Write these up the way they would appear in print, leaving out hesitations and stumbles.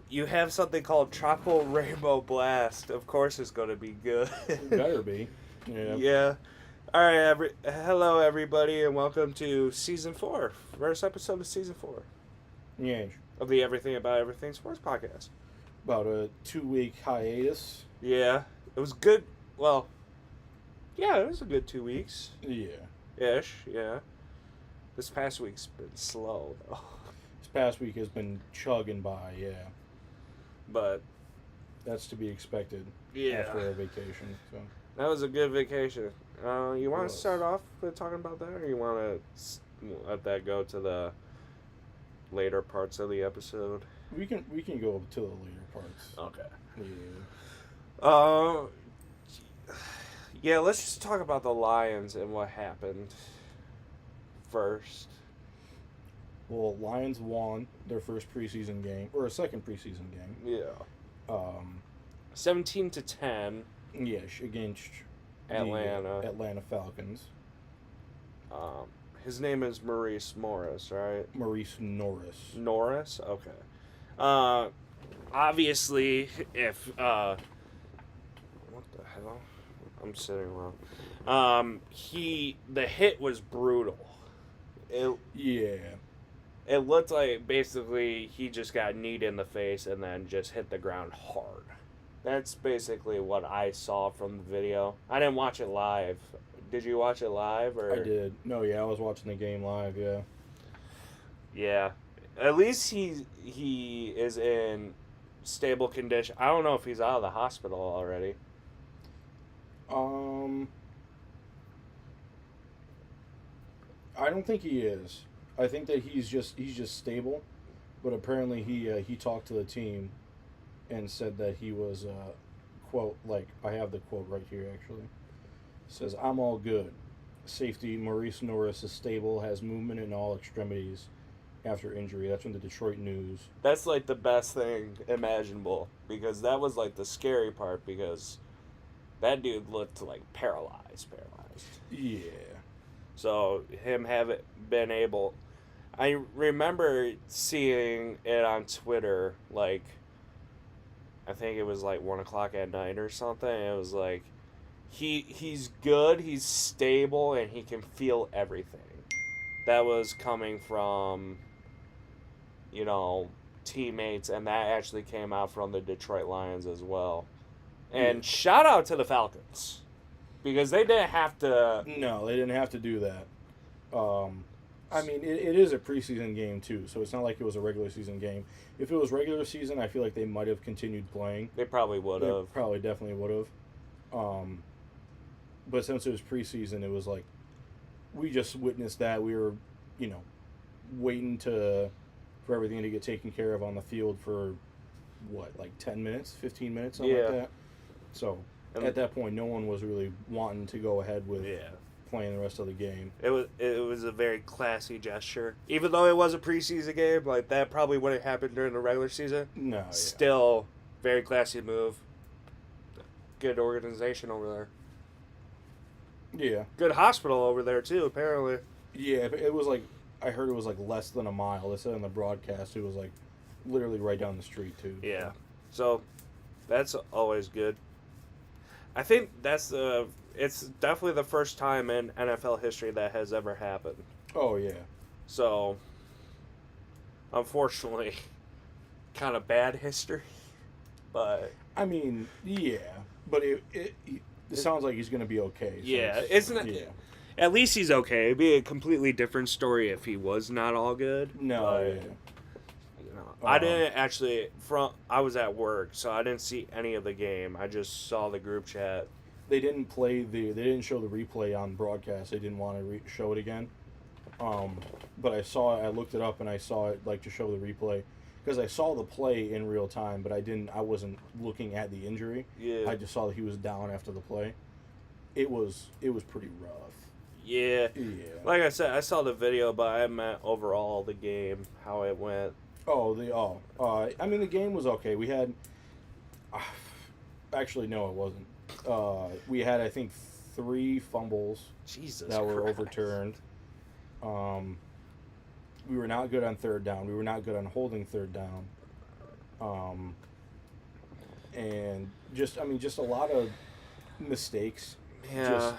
You have something called Tropical Rainbow Blast. Of course, it's going to be good. Better be. Yeah. Yeah. All right. Hello, everybody, and welcome to season 4, first episode of season 4 Yeah. of the Everything About Everything Sports Podcast. About a 2-week hiatus. Yeah, it was good. Well, yeah, it was a good 2 weeks Yeah. ish. Yeah. This past week's been slow though, This past week has been chugging by, yeah. but That's to be expected yeah, after a vacation. So that was a good vacation. You want to was. start off with talking about that, or you want to let that go to the later parts of the episode? we can go to the later parts. Okay. Yeah. Yeah, let's just talk about the Lions and what happened first. Well, Lions won their first preseason game, or a second preseason game. Yeah. Um, 17-10. yeah, against Atlanta. the Atlanta Falcons. His name is Maurice Morris, right? Maurice Norris. Norris? Okay. Obviously, if, what the hell? I'm sitting wrong. The hit was brutal. Yeah. It looked like basically he just got kneed in the face and then just hit the ground hard. That's basically what I saw from the video. I didn't watch it live. Did you watch it live? Or? I did. No, yeah, I was watching the game live, yeah. Yeah. At least he is in stable condition. I don't know if he's out of the hospital already. I don't think he is. I think that he's just stable, but apparently he talked to the team and said that he was quote, like, I have the quote right here actually. It says, "I'm all good. Safety Maurice Norris is stable, has movement in all extremities after injury." That's from the Detroit News. That's like the best thing imaginable, because that was like the scary part, because that dude looked like paralyzed. Yeah. So him having been able, I remember seeing it on Twitter, like, I think it was like 1:00 at night or something. It was like, he's good, he's stable, and he can feel everything. That was coming from, teammates, and that actually came out from the Detroit Lions as well. And shout out to the Falcons, because they didn't have to. No, they didn't have to do that. I mean, it is a preseason game too, so it's not like it was a regular season game. If it was regular season, I feel like they might have continued playing. They probably would They have. probably definitely would have. But since it was preseason, it was like we just witnessed that. We were, waiting for everything to get taken care of on the field for what, like 10 minutes, 15 minutes, something like that. So at that point, no one was really wanting to go ahead with playing the rest of the game. It was a very classy gesture, even though it was a preseason game. Like, that probably wouldn't happen during the regular season. No, yeah. Still, very classy move. Good organization over there. Yeah. Good hospital over there too, apparently. Yeah, it was like, I heard it was like less than a mile. They said in the broadcast it was like literally right down the street too. Yeah. So that's always good. I think it's definitely the first time in NFL history that has ever happened. Oh yeah. So, unfortunately, kind of bad history. But I mean, yeah, but it sounds like he's going to be okay. So yeah, isn't it? Yeah. At least he's okay. It'd be a completely different story if he was not all good. No, but, yeah. I didn't actually. I was at work, so I didn't see any of the game. I just saw the group chat. They didn't didn't show the replay on broadcast. They didn't want to show it again. But I looked it up and I saw it, like, to show the replay, because I saw the play in real time, but I wasn't looking at the injury. Yeah. I just saw that he was down after the play. It was pretty rough. Yeah. Yeah. Like I said, I saw the video, but I meant overall the game, how it went. I mean, the game was okay. We had, actually no, it wasn't. We had, I think, 3 fumbles that were overturned. We were not good on third down. We were not good on holding third down. Um, and just just a lot of mistakes, Yeah. just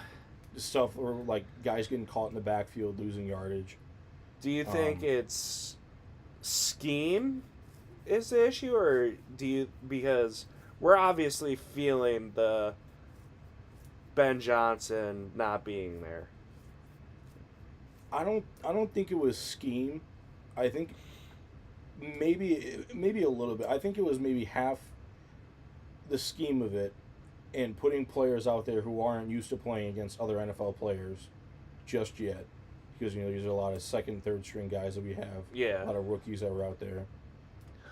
stuff or like guys getting caught in the backfield losing yardage. Do you think Um, it's scheme is the issue, or do you because we're obviously feeling the Ben Johnson not being there? I don't think it was scheme. I think maybe a little bit. I think it was maybe half the scheme of it and putting players out there who aren't used to playing against other NFL players just yet. Because these are a lot of second, third string guys that we have. Yeah. A lot of rookies that were out there.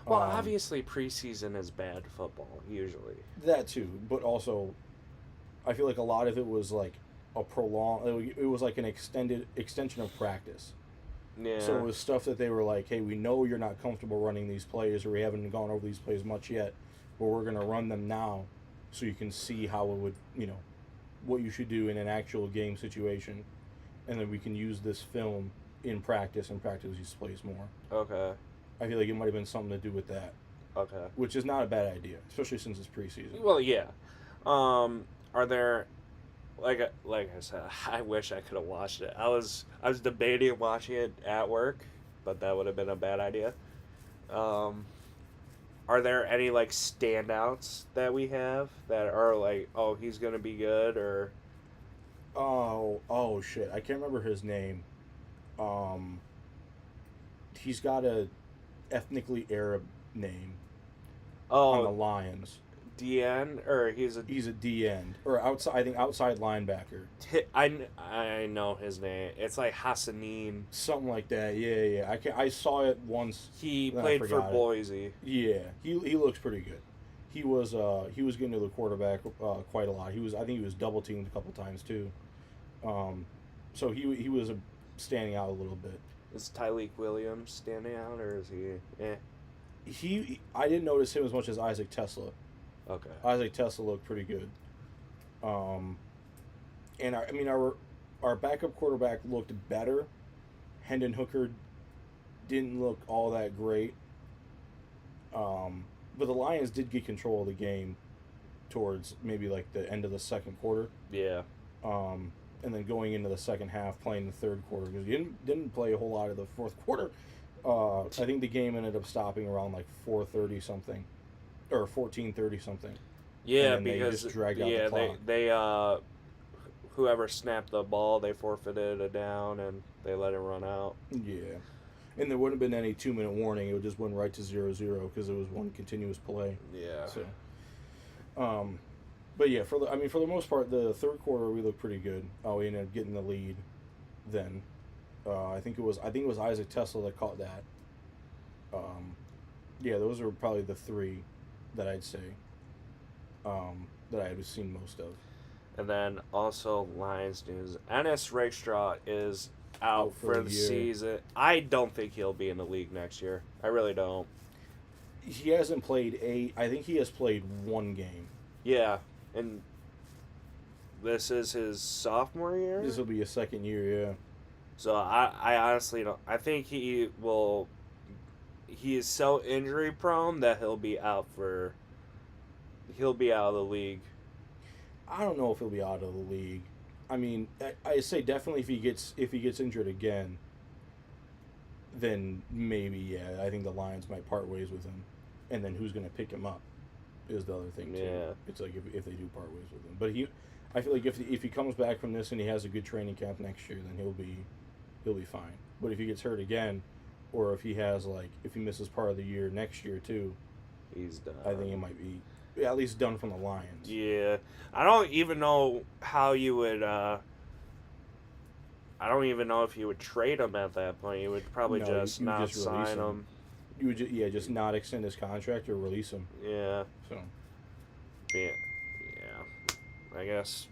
Well, Um, obviously preseason is bad football usually. that too, but also I feel like a lot of it was like a prolonged. It was like an extension of practice. Yeah. So it was stuff that they were like, "Hey, we know you're not comfortable running these plays, or we haven't gone over these plays much yet, but we're gonna run them now, so you can see how it would, what you should do in an actual game situation, and then we can use this film in practice and practice these plays more." Okay. I feel like it might have been something to do with that, Okay. which is not a bad idea, especially since it's preseason. Well, yeah. Are there like I said, I wish I could have watched it. I was debating watching it at work, but that would have been a bad idea. Um, are there any like standouts that we have that are like, oh, he's gonna be good, or Oh shit! I can't remember his name. Um, he's got a ethnically Arab name on the oh, Lions. DN, or He's a D end or outside. I think outside linebacker, I know his name. It's like Hassanin. something like that. Yeah. I saw it once. He Then I played for forgot it. Boise. Yeah, he looks pretty good. He was getting to the quarterback quite a lot. I think he was double teamed a couple times too. So he was standing out a little bit. Is Tyleek Williams standing out, or is he? I didn't notice him as much as Isaac Tesla. Okay. Isaac Tesla looked pretty good. And our backup quarterback looked better. Hendon Hooker didn't look all that great. But the Lions did get control of the game towards maybe like the end of the second quarter. Yeah. And then going into the second half, playing the third quarter because he didn't play a whole lot of the fourth quarter. I think the game ended up stopping around like 4:30 something, or 14:30 something. Yeah, And then they because just dragged out the clock. they whoever snapped the ball, they forfeited a down and they let it run out. Yeah, and there wouldn't have been any 2-minute warning. It would just went right to 0-0 because it was one continuous play. Yeah. So, but yeah, for the most part, the third quarter we looked pretty good. We ended up getting the lead. Then, I think it was Isaac Tesla that caught that. Yeah, those are probably the three that I'd say. That I had seen most of. And then also Lions news. Ennis Rakestraw is out Out for for a the year. season. I don't think he'll be in the league next year. I really don't. He hasn't played I think he has played one game. Yeah, and this is his sophomore year. This will be his second year. Yeah. So I honestly don't. I think he will. He is so injury prone that he'll be out of the league. I don't know if he'll be out of the league. I mean, I say definitely if he gets injured again, then maybe yeah. I think the Lions might part ways with him, and then who's going to pick him up is the other thing too. Yeah. It's like if they do part ways with him, but I feel like if he comes back from this and he has a good training camp next year, then he'll be fine. But if he gets hurt again, or if he misses part of the year next year too, He's done. I think it might be at least done from the Lions. Yeah, I don't even know how you would. I don't even know if you would trade him at that point. You would probably No, just you would not just release sign him. him. You would just not extend his contract or release him. Yeah, So yeah, I guess.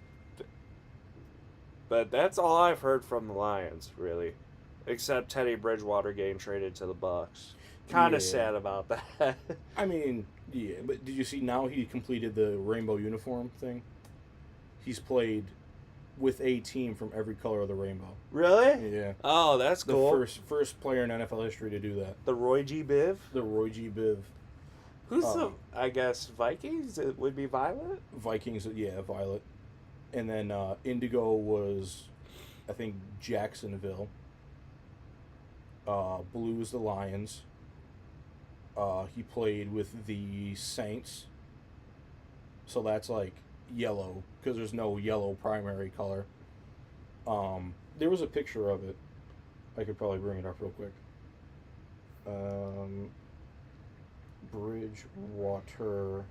But that's all I've heard from the Lions, really, except Teddy Bridgewater getting traded to the Bucks. Kind of Yeah. sad about that. I mean, yeah, but did you see now he completed the rainbow uniform thing? He's played with a team from every color of the rainbow. Really? Yeah. Oh, that's The cool. first player in NFL history to do that. The Roy G. Biv. The Roy G. Biv, Who's the? I guess Vikings. It would be Violet. Vikings, yeah, Violet. And then Indigo was, I think, Jacksonville. Blue is the Lions. He played with the Saints. So that's like yellow, because there's no yellow primary color. There was a picture of it. I could probably bring it up real quick. Bridgewater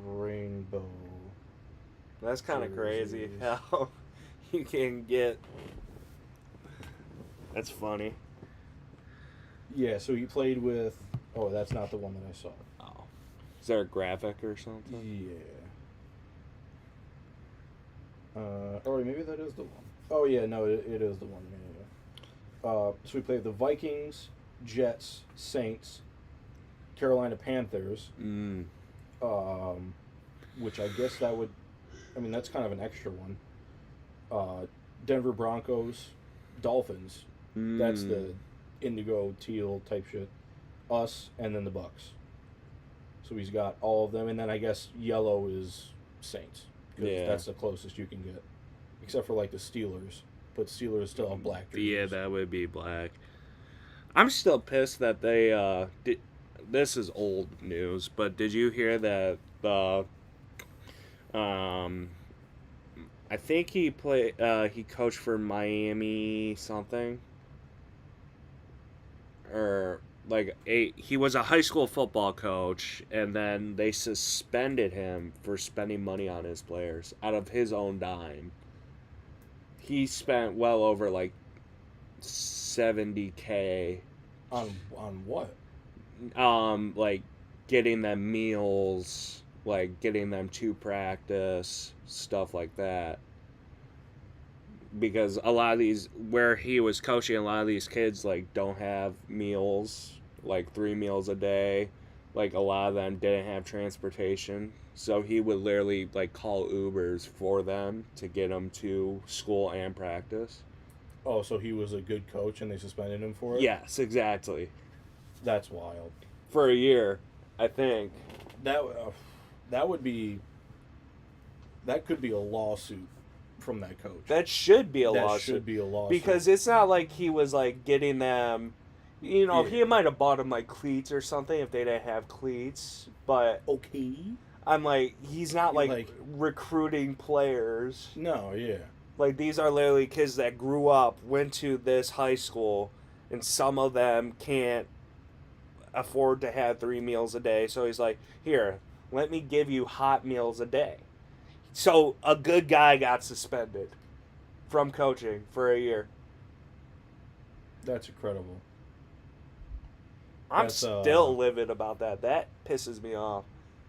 Rainbow. That's kind of crazy jerseys. how you can get. That's funny. Yeah, so he played with. Oh, that's not the one that I saw. Oh, is there a graphic or something? Yeah. Or maybe that is the one. Oh yeah, no, it is the one. Yeah. So we played the Vikings, Jets, Saints, Carolina Panthers. Which I guess that would. I mean, that's kind of an extra one. Denver Broncos, Dolphins. That's the indigo teal type shit. Us, and then the Bucks. So he's got all of them, and then I guess yellow is Saints. Yeah. That's the closest you can get. Except for like the Steelers. But Steelers still have black jerseys. Yeah, that would be black. I'm still pissed that they did. This is old news, but did you hear that the I think he coached for Miami something, or like he was a high school football coach, and then they suspended him for spending money on his players out of his own dime. He spent well over like $70K On what? like getting them meals, like getting them to practice, stuff like that. Because a lot of these, where he was coaching, a lot of these kids like don't have meals, like 3 meals a day. Like a lot of them didn't have transportation, so he would literally like call Ubers for them to get them to school and practice. Oh, so he was a good coach and they suspended him for it? Yes, exactly. That's wild. For a year, I think. That would be. That could be a lawsuit from that coach. That should be a That lawsuit. should be a lawsuit. Because it's not like he was like getting them, Yeah. he might have bought them like cleats or something if they didn't have cleats, but Okay. I'm like, he's not like, Like- recruiting players. No, yeah. Like, these are literally kids that grew up, went to this high school, and some of them can't afford to have 3 meals a day. So he's like, here, let me give you hot meals a day. So a good guy got suspended from coaching for a year. That's incredible. I'm That's, still livid about that. That pisses me off.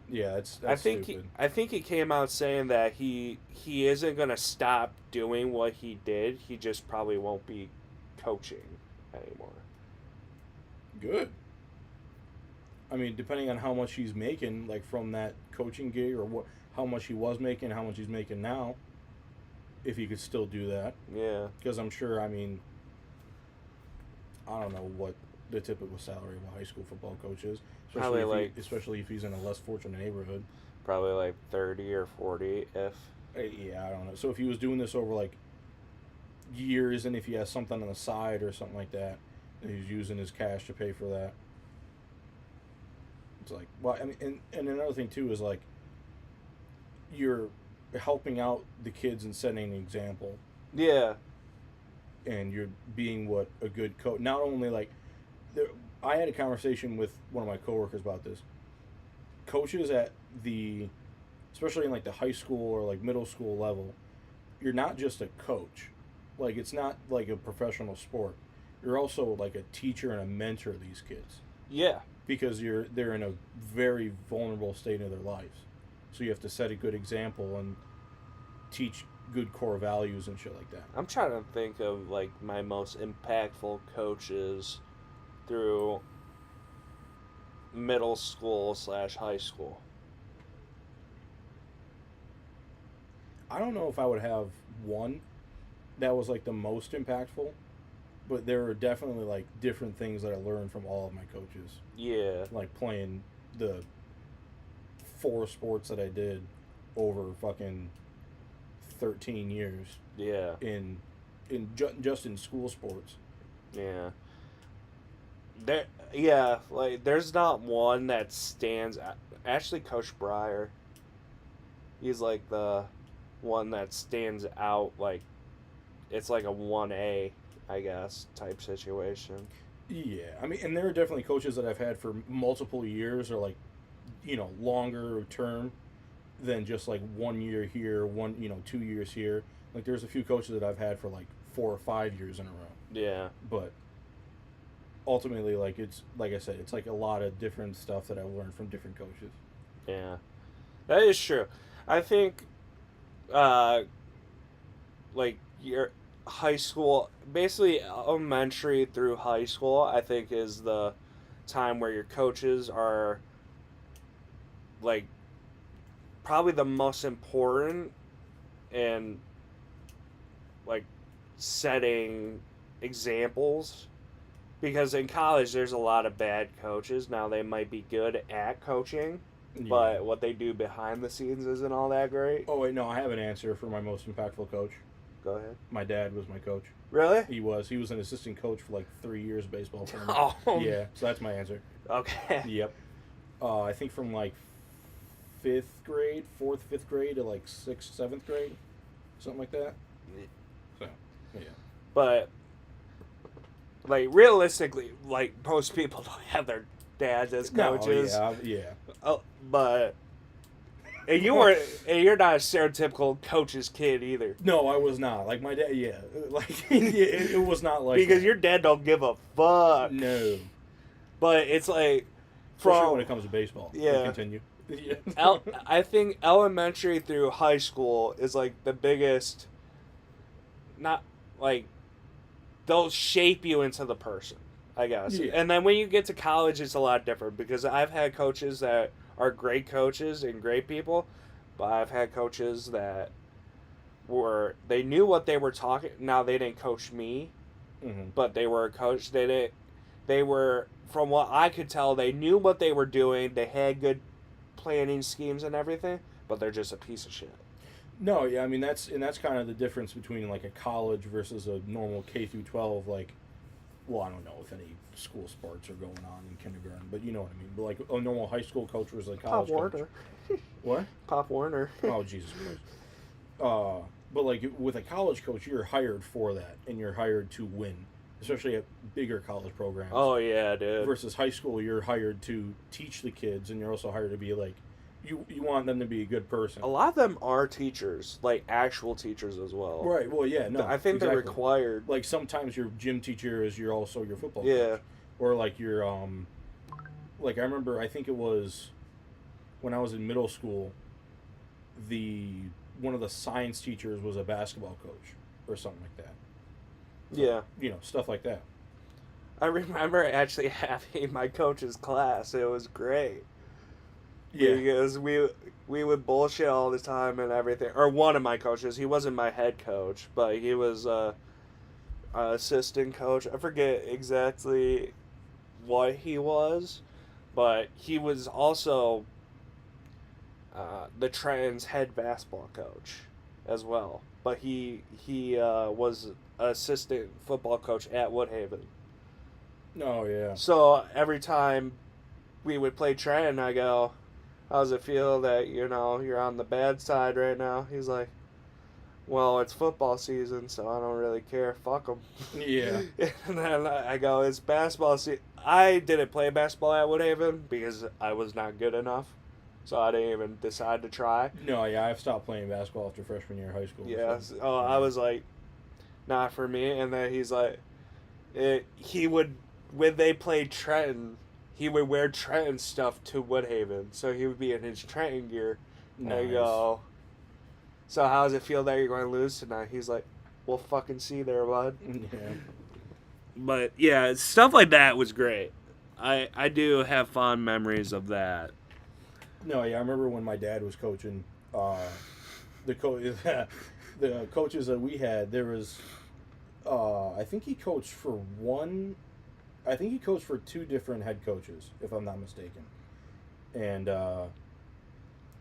Yeah, that's I think stupid. I think he came out saying that he isn't gonna stop doing what he did. He just probably won't be coaching anymore. Good. I mean, depending on how much he's making, like from that coaching gig, or how much he was making, how much he's making now, if he could still do that, Yeah. because I'm sure. I mean, I don't know what the typical salary of a high school football coach is, Probably especially if he's in a less fortunate neighborhood. Probably like 30 or 40 if. Yeah, I don't know. So if he was doing this over like years, and if he has something on the side or something like that, and he's using his cash to pay for that, it's like, well, I mean, and another thing too is like, you're helping out the kids and setting an example, Yeah. and you're being what a good coach. Not only like, I had a conversation with one of my coworkers about this. Coaches at especially in like the high school or like middle school level, you're not just a coach. Like, it's not like a professional sport. You're also like a teacher and a mentor of these kids, Yeah. because they're in a very vulnerable state of their lives. So you have to set a good example and teach good core values and shit like that. I'm trying to think of like my most impactful coaches through middle school / high school. I don't know if I would have one that was like the most impactful, but there are definitely like different things that I learned from all of my coaches. Yeah. Like playing the 4 sports that I did over fucking 13 years Yeah. just in school sports. Yeah. Yeah, like there's not one that stands out. Actually, Coach Breyer, he's like the one that stands out. Like it's like a 1A, I guess, type situation. Yeah, I mean, and there are definitely coaches that I've had for multiple years, or like, longer term than just like 1 year here, 2 years here. Like, there's a few coaches that I've had for like 4 or 5 years in a row. Yeah. But ultimately, like, it's like I said, it's like a lot of different stuff that I've learned from different coaches. Yeah, that is true. I think, like your high school, basically elementary through high school, I think is the time where your coaches are like probably the most important in like setting examples, because in college there's a lot of bad coaches. Now they might be good at coaching, but what they do behind the scenes isn't all that great. Oh wait, no, I have an answer for my most impactful coach. Go ahead. My dad was my coach. Really? He was an assistant coach for like 3 years of baseball for me. Oh. Yeah, so that's my answer. Okay. Yep. I think from like 4th, 5th grade to like 6th, 7th grade, something like that. So, yeah. But like realistically, like most people don't have their dads as coaches. No, yeah. Oh, but and you're not a stereotypical coach's kid either. No, I was not. Like my dad, yeah. Like it was not like because that. your dad don't give a fuck. No. But it's like especially when it comes to baseball. Yeah. Continue. Yeah. I think elementary through high school is like the biggest. Not like they'll shape you into the person, I guess. Yeah. And then when you get to college, it's a lot different, because I've had coaches that are great coaches and great people, but I've had coaches that they knew what they were talking. Now they didn't coach me, but they were a coach. They were, from what I could tell, they knew what they were doing. They had good planning schemes and everything, but they're just a piece of shit. No, yeah, I mean that's kind of the difference between like a college versus a normal K through 12. Like, well, I don't know if any school sports are going on in kindergarten, but you know what I mean. But like a normal high school coach versus a college Pop coach. Warner. What? Pop Warner. Oh, Jesus Christ. But like with a college coach, you're hired for that, and you're hired to win, especially at bigger college programs. Oh yeah, dude. Versus high school, you're hired to teach the kids, and you're also hired to be like, you want them to be a good person. A lot of them are teachers, like actual teachers as well. Right. Well, yeah. No. I think exactly. they're required. Like sometimes your gym teacher is also your football Yeah. coach. Or like your like I remember, I think it was when I was in middle school, one of the science teachers was a basketball coach or something like that. So, Yeah. Stuff like that. I remember actually having my coach's class. It was great. Yeah. Because we would bullshit all the time and everything. Or one of my coaches. He wasn't my head coach, but he was an assistant coach. I forget exactly what he was, but he was also the Trent's head basketball coach as well. But he was assistant football coach at Woodhaven. Oh, yeah. So every time we would play Trent, I go, how does it feel that, you're on the bad side right now? He's like, well, it's football season, so I don't really care. Fuck them. Yeah. And then I go, it's basketball season. I didn't play basketball at Woodhaven because I was not good enough. So I didn't even decide to try. No, yeah, I've stopped playing basketball after freshman year of high school. Yeah. So. Oh, I was like, not for me. And then he's like, when they played Trenton, he would wear Trenton stuff to Woodhaven. So he would be in his Trenton gear. Nice. And I go, so how does it feel that you're going to lose tonight? He's like, we'll fucking see there, bud. Yeah. But, yeah, stuff like that was great. I do have fond memories of that. No, yeah, I remember when my dad was coaching, the coaches that we had, there was, I think he coached for 2 different head coaches, if I'm not mistaken. and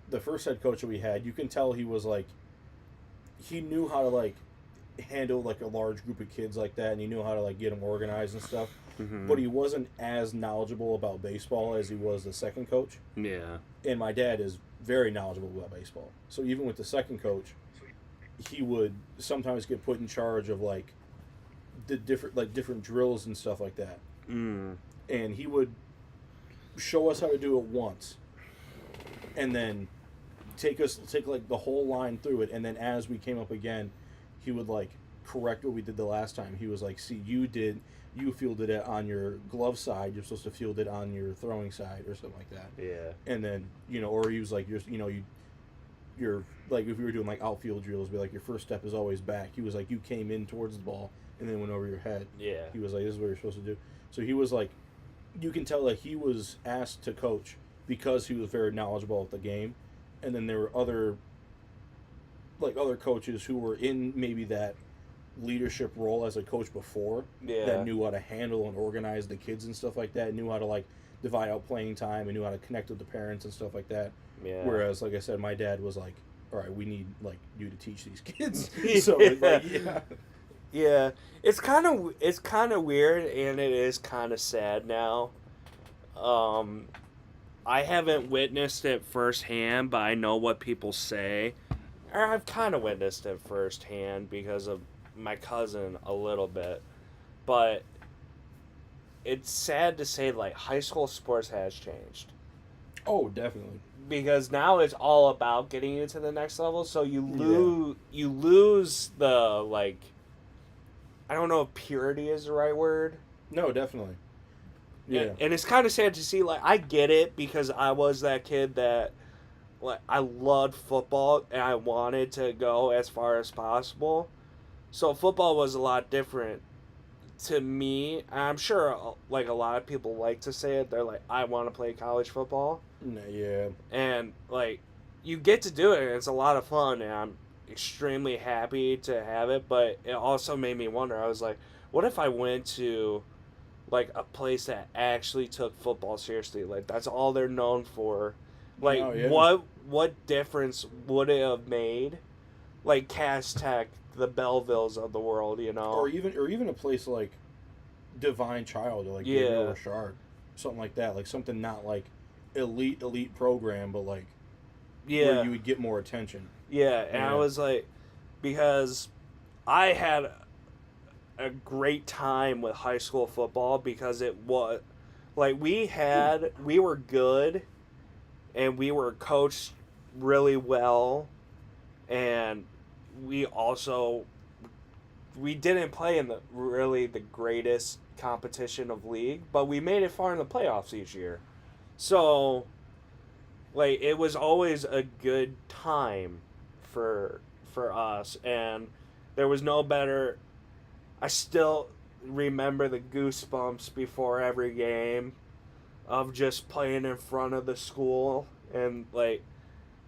the first head coach that we had, you can tell he was like, he knew how to like handle like a large group of kids like that, and he knew how to like get them organized and stuff. Mm-hmm. But he wasn't as knowledgeable about baseball as he was the second coach. Yeah. And my dad is very knowledgeable about baseball. So even with the second coach, he would sometimes get put in charge of like the different drills and stuff like that. Mm. And he would show us how to do it once, and then take like the whole line through it. And then as we came up again, he would like correct what we did the last time. He was like, "See, you fielded it on your glove side. You're supposed to field it on your throwing side, or something like that." Yeah. And then or he was like, you're like, if we were doing like outfield drills, be like, your first step is always back. He was like, you came in towards the ball and then went over your head. Yeah. He was like, this is what you're supposed to do. So he was like, you can tell that he was asked to coach because he was very knowledgeable at the game. And then there were other coaches who were in maybe that leadership role as a coach before, that knew how to handle and organize the kids and stuff like that, knew how to like divide out playing time, and knew how to connect with the parents and stuff like that. Yeah. Whereas, like I said, my dad was like, all right, we need like you to teach these kids. Yeah, it's kind of weird, and it is kind of sad now. I haven't witnessed it firsthand, but I know what people say. Or I've kind of witnessed it firsthand because of my cousin a little bit. But it's sad to say, like, high school sports has changed. Oh, definitely. Because now it's all about getting you to the next level, so you lose the, like, I don't know if purity is the right word. No, definitely. Yeah. And it's kind of sad to see, like, I get it because I was that kid that, like, I loved football and I wanted to go as far as possible. So football was a lot different to me. I'm sure, like, a lot of people like to say it. They're like, I want to play college football. Yeah. And, like, you get to do it, and it's a lot of fun, and I'm extremely happy to have it, but it also made me wonder. I was like, what if I went to, like, a place that actually took football seriously? Like, that's all they're known for. Like, what difference would it have made? Like, Cass Tech, the Bellevilles of the world, you know? Or even a place like Divine Child, or like Gabriel Richard, something like that. Like, something not like elite program, but like where you would get more attention. Yeah, and I was like, because I had a great time with high school football because it was, like, we were good, and we were coached really well, and we didn't play in the greatest competition of league, but we made it far in the playoffs each year. So, like, it was always a good time for us, and there was no better. I still remember the goosebumps before every game of just playing in front of the school. And, like,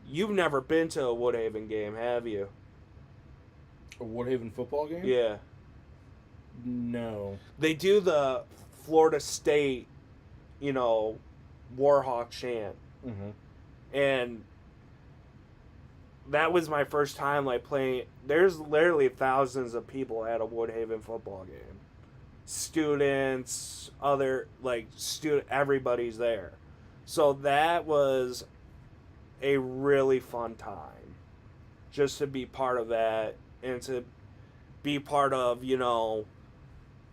you've never been to a Woodhaven game, have you? A Woodhaven football game? Yeah. No. They do the Florida State, Warhawk chant. Mm-hmm. And that was my first time, like, playing. There's literally thousands of people at a Woodhaven football game. Students, everybody's there. So that was a really fun time. Just to be part of that, and to be part of,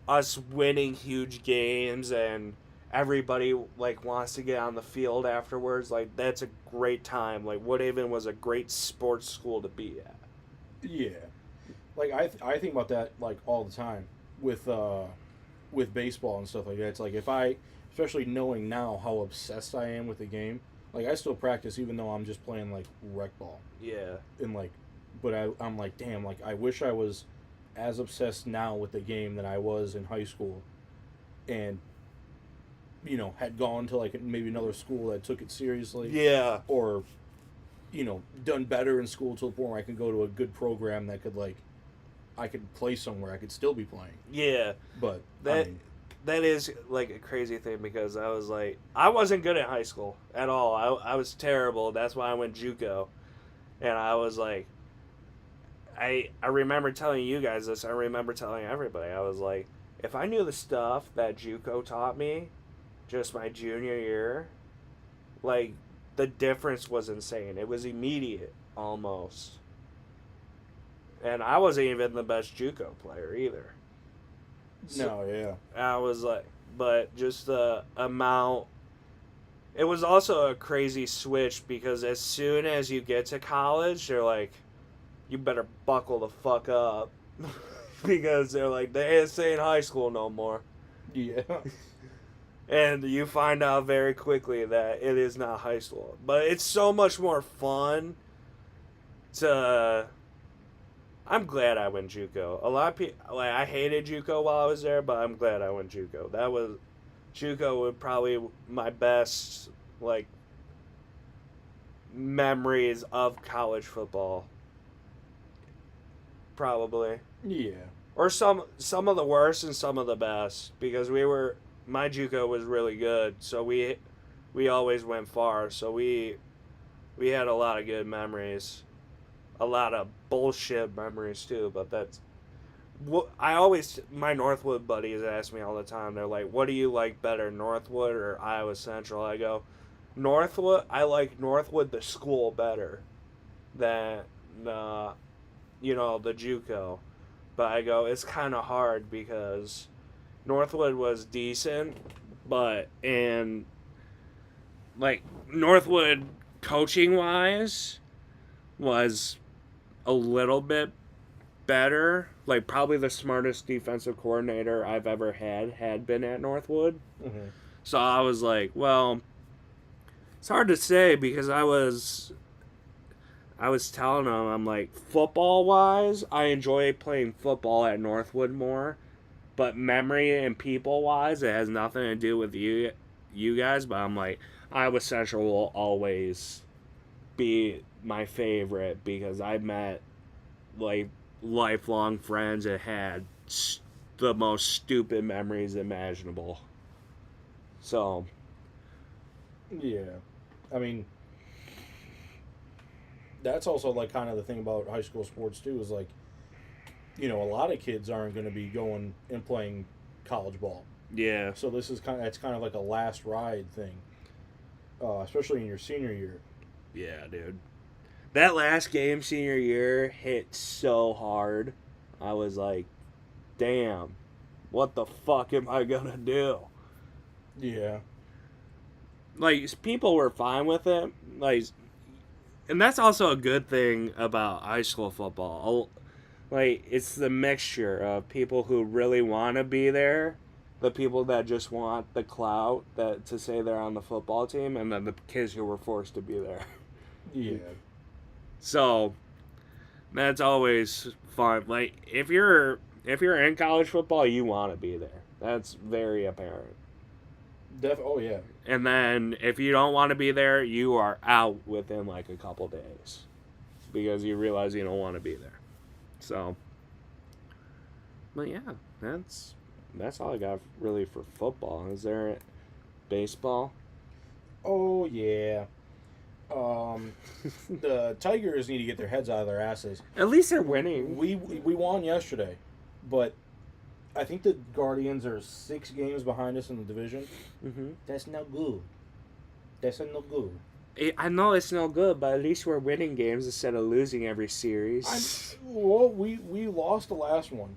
us winning huge games, and everybody, like, wants to get on the field afterwards. Like, that's a great time. Like, Woodhaven was a great sports school to be at. Yeah. Like, I think about that, like, all the time with baseball and stuff like that. It's like, especially knowing now how obsessed I am with the game, like, I still practice even though I'm just playing, like, rec ball. Yeah. And, like, but I'm like, damn, like, I wish I was as obsessed now with the game than I was in high school, and had gone to, like, maybe another school that took it seriously. Yeah. Or, done better in school to the point where I could go to a good program that could, like, I could play somewhere I could still be playing. Yeah. But that is like a crazy thing because I was like, I wasn't good in high school at all. I was terrible. That's why I went JUCO, and I was like, I remember telling you guys this. I remember telling everybody. I was like, if I knew the stuff that JUCO taught me, just my junior year, like the difference was insane. It was immediate almost, and I wasn't even the best JUCO player either. No, yeah. I was like, but just the amount. It was also a crazy switch because as soon as you get to college, they're like, you better buckle the fuck up. Because they're like, this ain't high school no more. Yeah. And you find out very quickly that it is not high school. But it's so much more fun to. I'm glad I went JUCO. A lot of people, like, I hated JUCO while I was there, but I'm glad I went JUCO. JUCO was probably my best, like, memories of college football. Probably. Yeah. Or some of the worst and some of the best because my JUCO was really good, so we always went far, so we had a lot of good memories, a lot of bullshit memories too. But that's what my Northwood buddies ask me all the time. They're like, "What do you like better, Northwood or Iowa Central?" I go, "Northwood. I like Northwood the school better than the JUCO." But I go, it's kind of hard because Northwood was decent, and like Northwood coaching wise was a little bit better. Like probably the smartest defensive coordinator I've ever had been at Northwood. Mm-hmm. So I was like, well, it's hard to say because I was telling them, I'm like, football-wise, I enjoy playing football at Northwood more, but memory and people-wise, it has nothing to do with you guys, but I'm like, Iowa Central will always be my favorite because I met, like, lifelong friends that had the most stupid memories imaginable. So. Yeah. I mean, that's also like kind of the thing about high school sports too is like, a lot of kids aren't going to be going and playing college ball. Yeah. So it's kind of like a last ride thing, especially in your senior year. Yeah, dude. That last game senior year hit so hard. I was like, damn, what the fuck am I gonna do? Yeah. Like, people were fine with it. Like, and that's also a good thing about high school football. Like, it's the mixture of people who really want to be there, the people that just want the clout to say they're on the football team, and then the kids who were forced to be there. Yeah. So, that's always fun. Like, if you're in college football, you want to be there. That's very apparent. Oh, yeah. And then if you don't want to be there, you are out within like a couple days because you realize you don't want to be there. So, but yeah, that's all I got really for football. Is there baseball? Oh, yeah. The Tigers need to get their heads out of their asses. At least they're winning. We won yesterday, but I think the Guardians are 6 games behind us in the division. Mm-hmm. That's no good. That's no good. I know it's no good, but at least we're winning games instead of losing every series. We lost the last one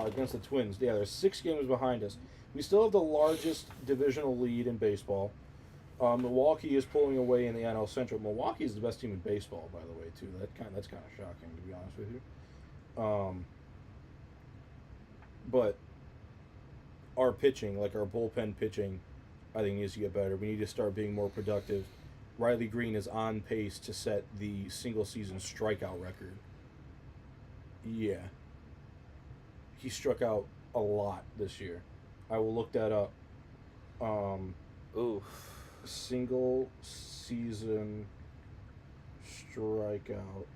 against the Twins. Yeah, they're 6 games behind us. We still have the largest divisional lead in baseball. Milwaukee is pulling away in the NL Central. Milwaukee is the best team in baseball, by the way, too. That's kind of shocking, to be honest with you. But our pitching, like our bullpen pitching, I think needs to get better. We need to start being more productive. Riley Green is on pace to set the single-season strikeout record. Yeah. He struck out a lot this year. I will look that up. Oof. Single-season strikeout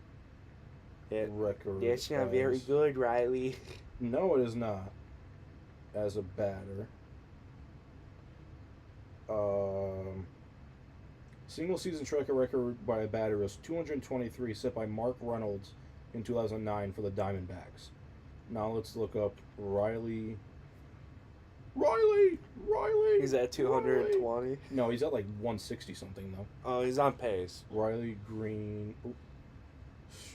record. That's not very good, Riley. No, it is not. As a batter. Single season strikeout record by a batter is 223, set by Mark Reynolds in 2009 for the Diamondbacks. Now let's look up Riley. He's at 220. Riley. No, he's at like 160 something though. Oh, he's on pace. Riley Green.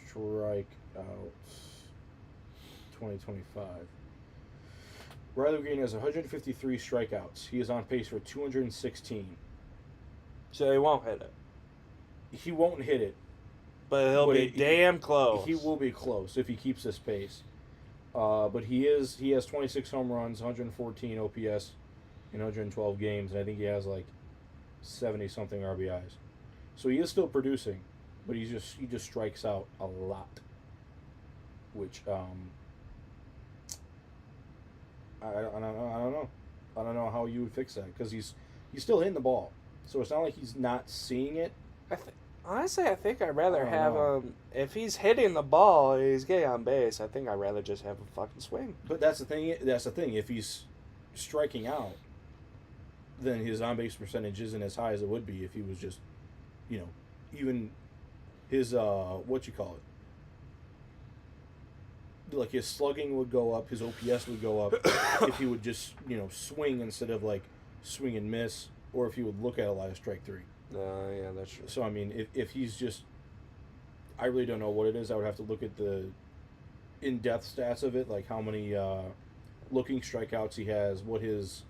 Strikeouts 2025. Riley Green has 153 strikeouts. He is on pace for 216. So he won't hit it. He won't hit it. But he'll be damn close. He will be close if he keeps this pace. But he has 26 home runs, 114 OPS in 112 games, and I think he has like 70 something RBIs. So he is still producing, but he just strikes out a lot. Which I don't know. I don't know how you would fix that because he's still hitting the ball. So it's not like he's not seeing it. Honestly, I think I'd rather I don't have know. him. If he's hitting the ball, he's getting on base. I think I'd rather just have him fucking swing. But that's the thing. That's the thing. If he's striking out, then his on base percentage isn't as high as it would be if he was just, even his what you call it. Like his slugging would go up, his OPS would go up if he would just swing instead of like swing and miss, or if he would look at a lot of strike three. Yeah, that's true. So I mean, if he's just, I really don't know what it is. I would have to look at the in-depth stats of it, like how many looking strikeouts he has, what his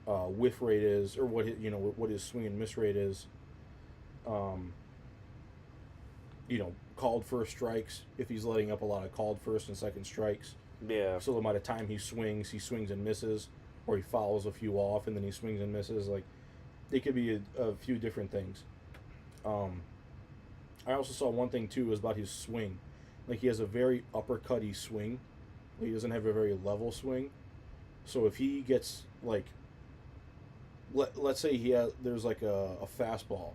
whiff rate is, or what his swing and miss rate is. Called first strikes, if he's letting up a lot of called first and second strikes. Yeah. So the amount of time he swings and misses, or he fouls a few off and then he swings and misses. Like, it could be a few different things. I also saw one thing too was about his swing. Like, he has a very uppercutty swing. He doesn't have a very level swing. So if he gets like, let's say there's like a fastball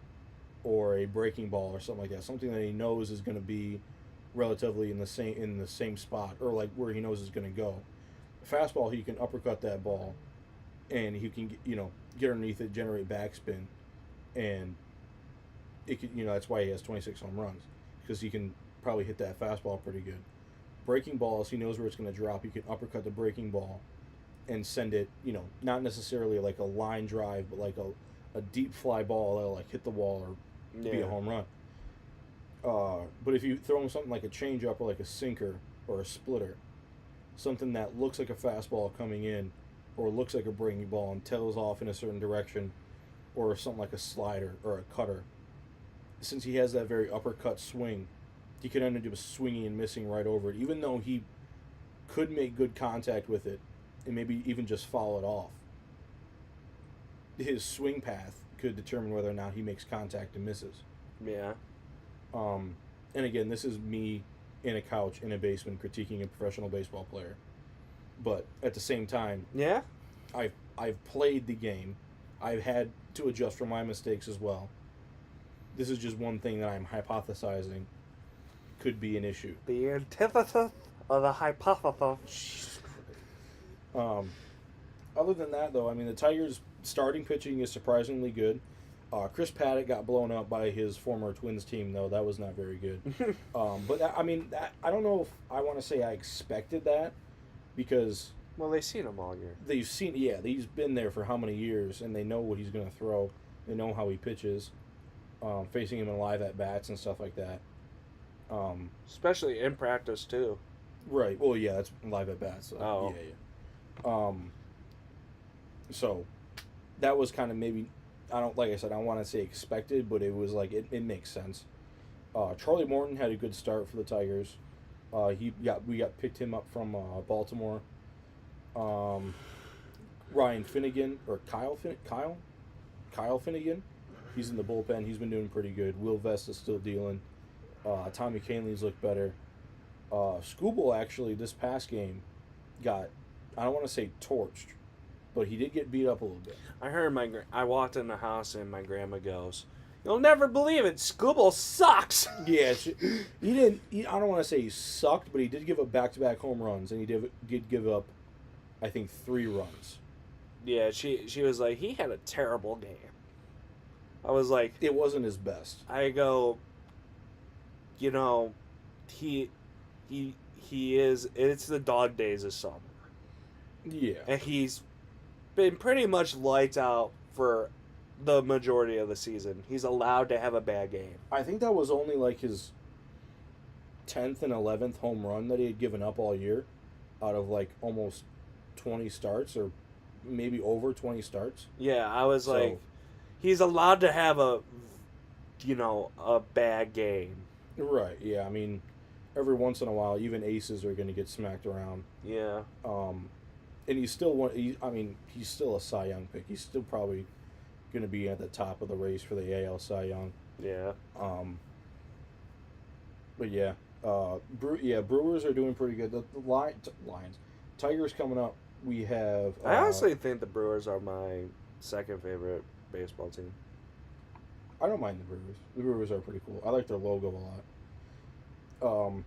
or a breaking ball or something like that, something that he knows is going to be relatively in the same spot, or like where he knows is going to go. Fastball, he can uppercut that ball, and he can get underneath it, generate backspin, and it could, that's why he has 26 home runs, because he can probably hit that fastball pretty good. Breaking balls, he knows where it's going to drop. He can uppercut the breaking ball and send it, not necessarily like a line drive, but like a deep fly ball that'll like hit the wall or be a home run. But if you throw him something like a changeup or like a sinker or a splitter, something that looks like a fastball coming in, or looks like a breaking ball and tails off in a certain direction, or something like a slider or a cutter, since he has that very uppercut swing, he could end up just swinging and missing right over it, even though he could make good contact with it and maybe even just foul it off. His swing path could determine whether or not he makes contact and misses. Yeah. And again, this is me in a couch in a basement critiquing a professional baseball player. But at the same time, Yeah. I've played the game. I've had to adjust for my mistakes as well. This is just one thing that I'm hypothesizing could be an issue. The antithesis of the hypothesis. Other than that, though, I mean, the Tigers' starting pitching is surprisingly good. Chris Paddock got blown up by his former Twins team, though. That was not very good. But, I don't know if I want to say I expected that, because Well, they've seen him all year. he's been there for how many years, and they know what he's going to throw. They know how he pitches, facing him in live at-bats and stuff like that. Especially in practice, too. Right. Well, yeah, that's live at-bats. So, Oh. Yeah. So, that was kind of maybe, like I said, I don't want to say expected, but it was like, it makes sense. Charlie Morton had a good start for the Tigers. We got picked him up from Baltimore. Ryan Finnegan, or Kyle Finnegan, he's in the bullpen. He's been doing pretty good. Will Vest is still dealing. Tommy Kahnle's looked better. Skubal actually this past game got, I don't want to say torched, but he did get beat up a little bit. I heard I walked in the house and my grandma goes, "You'll never believe it, Skubal sucks." Yeah, he didn't. I don't want to say he sucked, but he did give up back-to-back home runs, and he did give up, I think, 3 runs. Yeah, she was like, he had a terrible game. I was like, It wasn't his best. I go, you know, he he is. It's the dog days of summer, Yeah. and he's been pretty much lights out for the majority of the season. He's allowed to have a bad game. I think that was only like his 10th and 11th home run that he had given up all year out of like almost 20 starts or maybe over 20 starts. Yeah, I was So- like, he's allowed to have a bad game. Right. Yeah. I mean, every once in a while, even aces are going to get smacked around. Yeah. And he's still one. He's still a Cy Young pick. He's still probably going to be at the top of the race for the AL Cy Young. Yeah. But yeah, Brewers are doing pretty good. The Lions, Tigers coming up. We have. I honestly think the Brewers are my second favorite baseball team. I don't mind the Brewers. The Brewers are pretty cool. I like their logo a lot.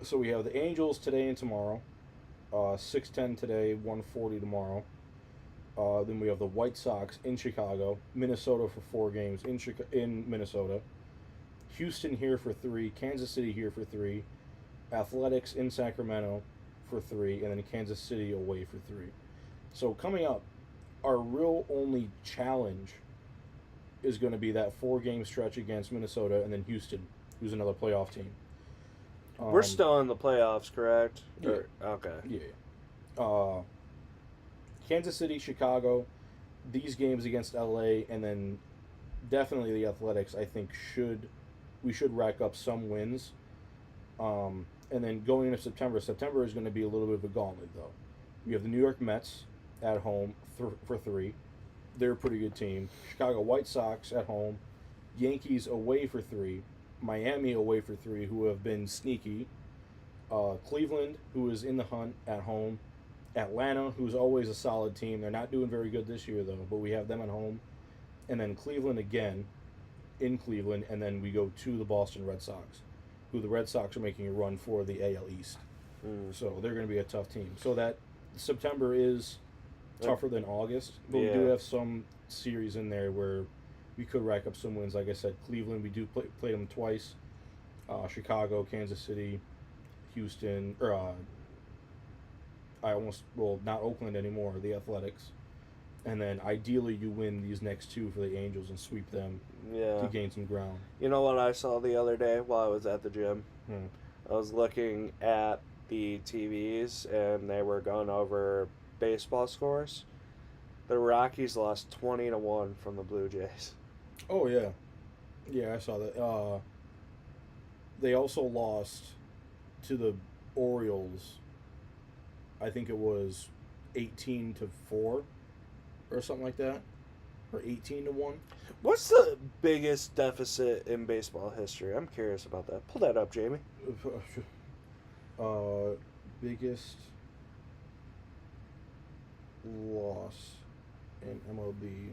So we have the Angels today and tomorrow. 6:10 today, 1:40 tomorrow. Then we have the White Sox in Chicago, Minnesota for 4 games in Minnesota, Houston here for 3, Kansas City here for 3, Athletics in Sacramento for 3, and then Kansas City away for 3. So coming up, our real only challenge is going to be that 4-game stretch against Minnesota and then Houston, who's another playoff team. We're still in the playoffs, correct? Yeah. Okay. Yeah. Kansas City, Chicago, these games against LA, and then definitely the Athletics, I think we should rack up some wins. And then going into September is going to be a little bit of a gauntlet, though. We have the New York Mets at home for 3. They're a pretty good team. Chicago White Sox at home. Yankees away for 3. Miami away for 3, who have been sneaky. Cleveland, who is in the hunt at home. Atlanta, who's always a solid team. They're not doing very good this year, though, but we have them at home. And then Cleveland again in Cleveland, and then we go to the Boston Red Sox, who the Red Sox are making a run for the AL East. So they're going to be a tough team. So that September is tougher than August, but we do have some series in there where we could rack up some wins. Like I said, Cleveland, we do play them twice. Chicago, Kansas City, Houston, or not Oakland anymore, the Athletics. And then ideally you win these next 2 for the Angels and sweep them to gain some ground. You know what I saw the other day while I was at the gym? I was looking at the TVs and they were going over baseball scores. The Rockies lost 20-1 from the Blue Jays. Oh, yeah. Yeah, I saw that. They also lost to the Orioles. I think it was 18-4 or something like that. Or 18-1. What's the biggest deficit in baseball history? I'm curious about that. Pull that up, Jamie. Biggest loss in MLB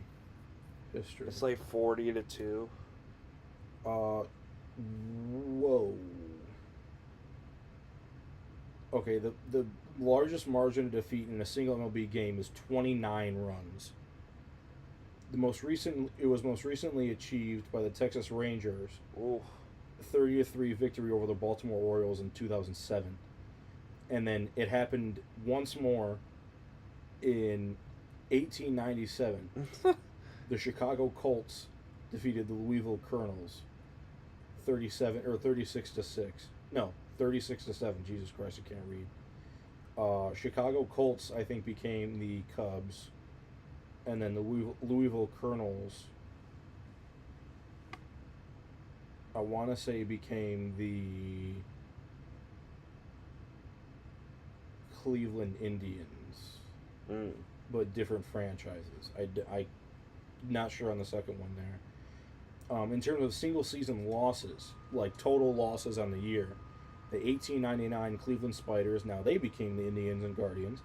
history. It's like 40-2. Whoa. Okay, the largest margin of defeat in a single MLB game is 29 runs. It was most recently achieved by the Texas Rangers. Ooh. 30-3 victory over the Baltimore Orioles in 2007. And then it happened once more in 1897. The Chicago Colts defeated the Louisville Colonels 36-6. No, 36-7. Jesus Christ, I can't read. Chicago Colts, I think, became the Cubs. And then the Louisville Colonels, I want to say, became the Cleveland Indians. But different franchises. I'm not sure on the second one there. In terms of single season losses, like total losses on the year, the 1899 Cleveland Spiders, now they became the Indians and Guardians.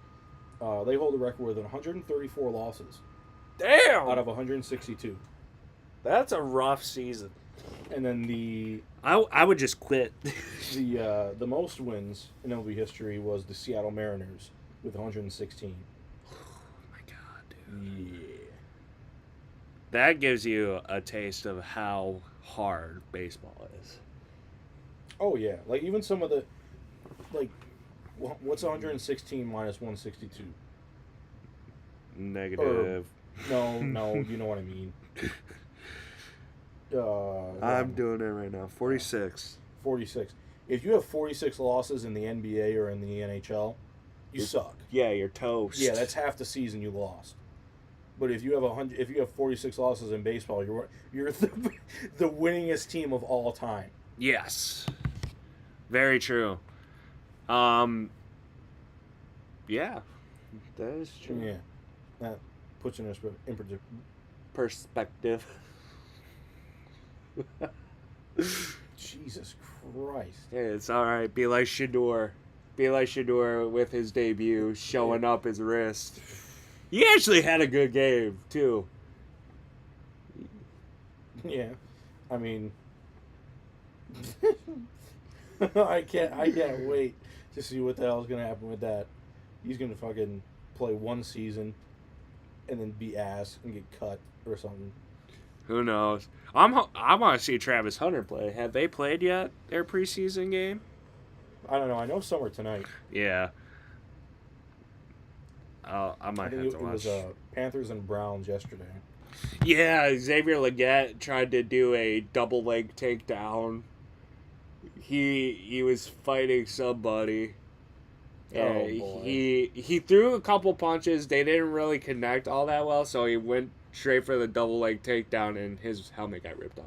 They hold a record with 134 losses. Damn! Out of 162. That's a rough season. And then I would just quit. the most wins in MLB history was the Seattle Mariners with 116. Oh my god, dude. Yeah. That gives you a taste of how hard baseball is. Oh yeah, like even some of the like, what's 116 minus 162? Or Negative. no, you know what I mean. I'm doing it right now. 46. 46. If you have 46 losses in the NBA or in the NHL, you suck. Yeah, you're toast. Yeah, that's half the season you lost. But if you have 100, if you have 46 losses in baseball, you're the winningest team of all time. Yes. Very true. Yeah, that is true. Yeah, that puts you in Perspective. Jesus Christ. Hey, it's all right. Be like Shador. Be like Shador with his debut, showing up his wrist. He actually had a good game too. Yeah, I mean, I can't wait to see what the hell's gonna happen with that. He's gonna fucking play one season, and then be ass and get cut or something. Who knows? I want to see Travis Hunter play. Have they played yet their preseason game? I don't know. I know some are tonight. Yeah. I might have to watch. It was Panthers and Browns yesterday. Yeah, Xavier Legette tried to do a double leg takedown. He was fighting somebody. Oh boy. He threw a couple punches. They didn't really connect all that well, so he went straight for the double leg takedown, and his helmet got ripped off.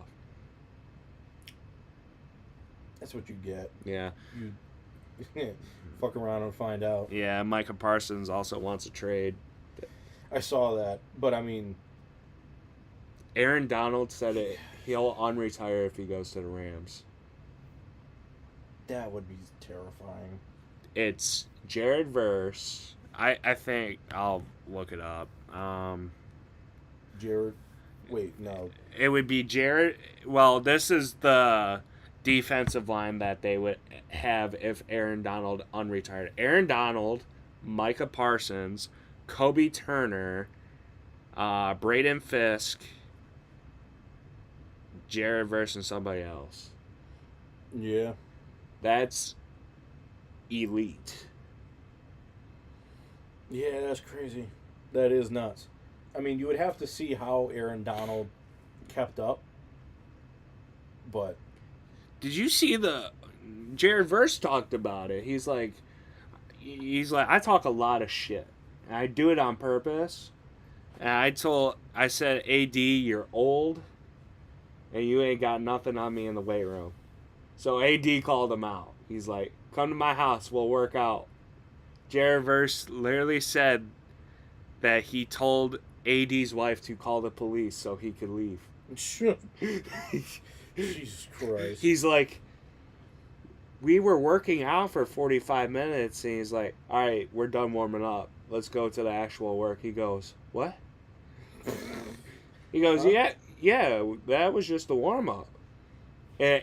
That's what you get. Yeah. You fuck around and find out. Yeah, Micah Parsons also wants a trade. I saw that, but I mean, Aaron Donald said he'll unretire if he goes to the Rams. that would be terrifying. It's Jared Verse. I think I'll look it up. Jared, wait, no. It would be Jared. Well, this is the defensive line that they would have if Aaron Donald unretired. Aaron Donald, Micah Parsons, Kobe Turner, Braden Fisk, Jared Verse, and somebody else. Yeah. That's elite. Yeah, that's crazy. That is nuts. I mean, you would have to see how Aaron Donald kept up, but Did you see Jared Verse talked about it? He's like, I talk a lot of shit, and I do it on purpose. And I said, AD, you're old, and you ain't got nothing on me in the weight room. So AD called him out. He's like, come to my house, we'll work out. Jared Verse literally said that he told AD's wife to call the police so he could leave. Jesus Christ. He's like, we were working out for 45 minutes, and he's like, all right, we're done warming up. Let's go to the actual work. He goes, what? He goes, yeah, that was just the warm-up. And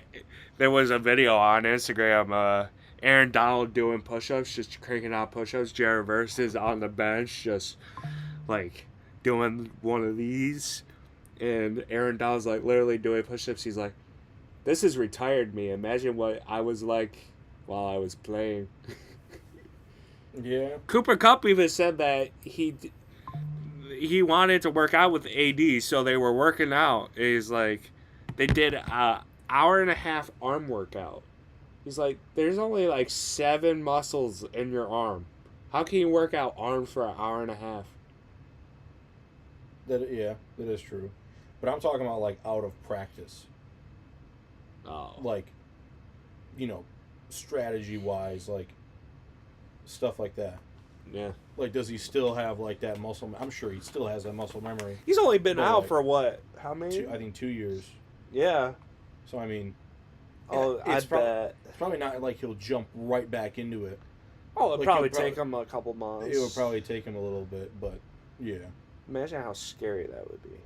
there was a video on Instagram, Aaron Donald doing push-ups, just cranking out push-ups. Jared Verse is on the bench, just, like, doing one of these. And Aaron Donald's, like, literally doing push-ups. He's like, this has retired me. Imagine what I was like while I was playing. Yeah. Cooper Kupp even said that he wanted to work out with AD, so they were working out. He's like, they did a hour and a half arm workout. He's like, there's only like 7 muscles in your arm. How can you work out arms for an hour and a half? That is true. But I'm talking about like out of practice. Oh. Like, strategy wise, like stuff like that. Yeah. Like, does he still have like that muscle? I'm sure he still has that muscle memory. He's only been But, out like, for what? How many? I think 2 years. Yeah. So I mean, Oh, I bet. It's probably not like he'll jump right back into it. Oh, it'd Like, probably he'll take him a couple months. It would probably take him a little bit, but yeah. Imagine how scary that would be.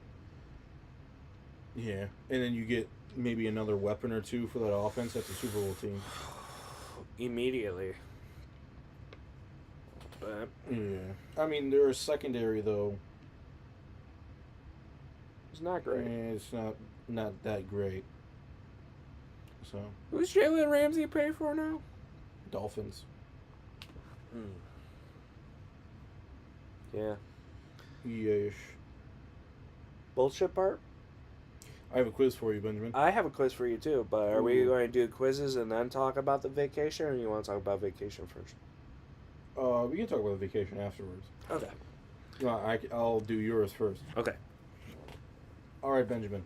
Yeah. And then you get maybe another weapon or two for that offense at the Super Bowl team. Immediately. But Yeah. I mean, their secondary, though, It's not great. It's not that great. So Who's Jalen Ramsey pay for now? Dolphins. Yeah. Yeesh. Bullshit part? I have a quiz for you, Benjamin. I have a quiz for you too, but are we Ooh. going to do quizzes and then talk about the vacation, or you want to talk about vacation first? We can talk about the vacation afterwards. Okay. No, I'll do yours first. Okay. All right, Benjamin.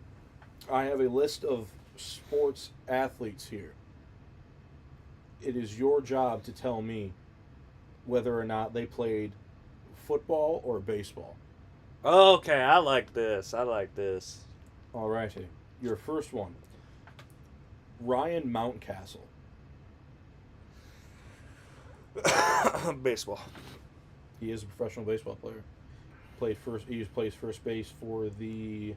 I have a list of sports athletes here. It is your job to tell me whether or not they played football or baseball. Okay, I like this. All righty. Your first one. Ryan Mountcastle. Baseball. He is a professional baseball player. He plays first base for the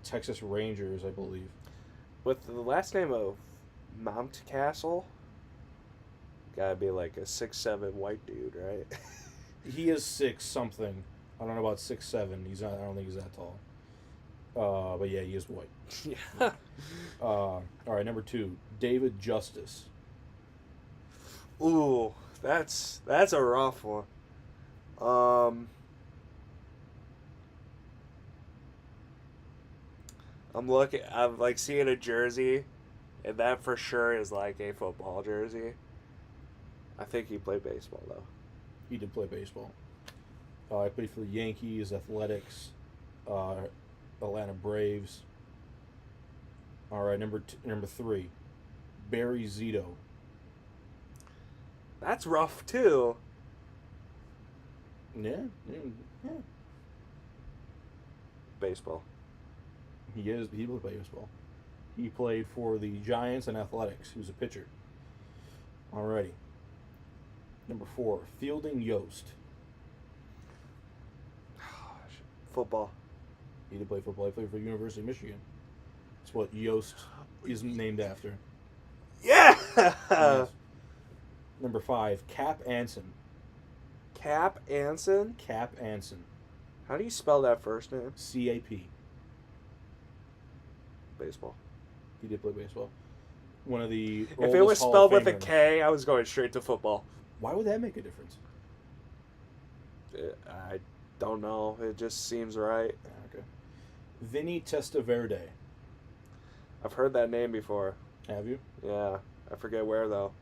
Texas Rangers, I believe. With the last name of Mountcastle, gotta be like a 6'7" white dude, right? He is 6 something. I don't know about 6'7". He's not. I don't think he's that tall. But yeah, he is white. Yeah. All right, number 2, David Justice. Ooh, that's a rough one. I'm like seeing a jersey, and that for sure is like a football jersey. I think he played baseball though. He did play baseball. I played for the Yankees, Athletics, Atlanta Braves. All right, number 3, Barry Zito. That's rough too. Yeah. Baseball. He played baseball. He played for the Giants and Athletics. He was a pitcher. Alrighty. Number 4, Fielding Yost. Football. He did play football. He played for the University of Michigan. That's what Yost is named after. Yeah. Yes. Number 5, Cap Anson. Cap Anson. Cap Anson. How do you spell that first name? C-A-P. Baseball. He did play baseball. One of the If it was spelled with a K, I was going straight to football. Why would that make a difference? I don't know. It just seems right. Okay. Vinny Testaverde. I've heard that name before. Have you? Yeah. I forget where, though.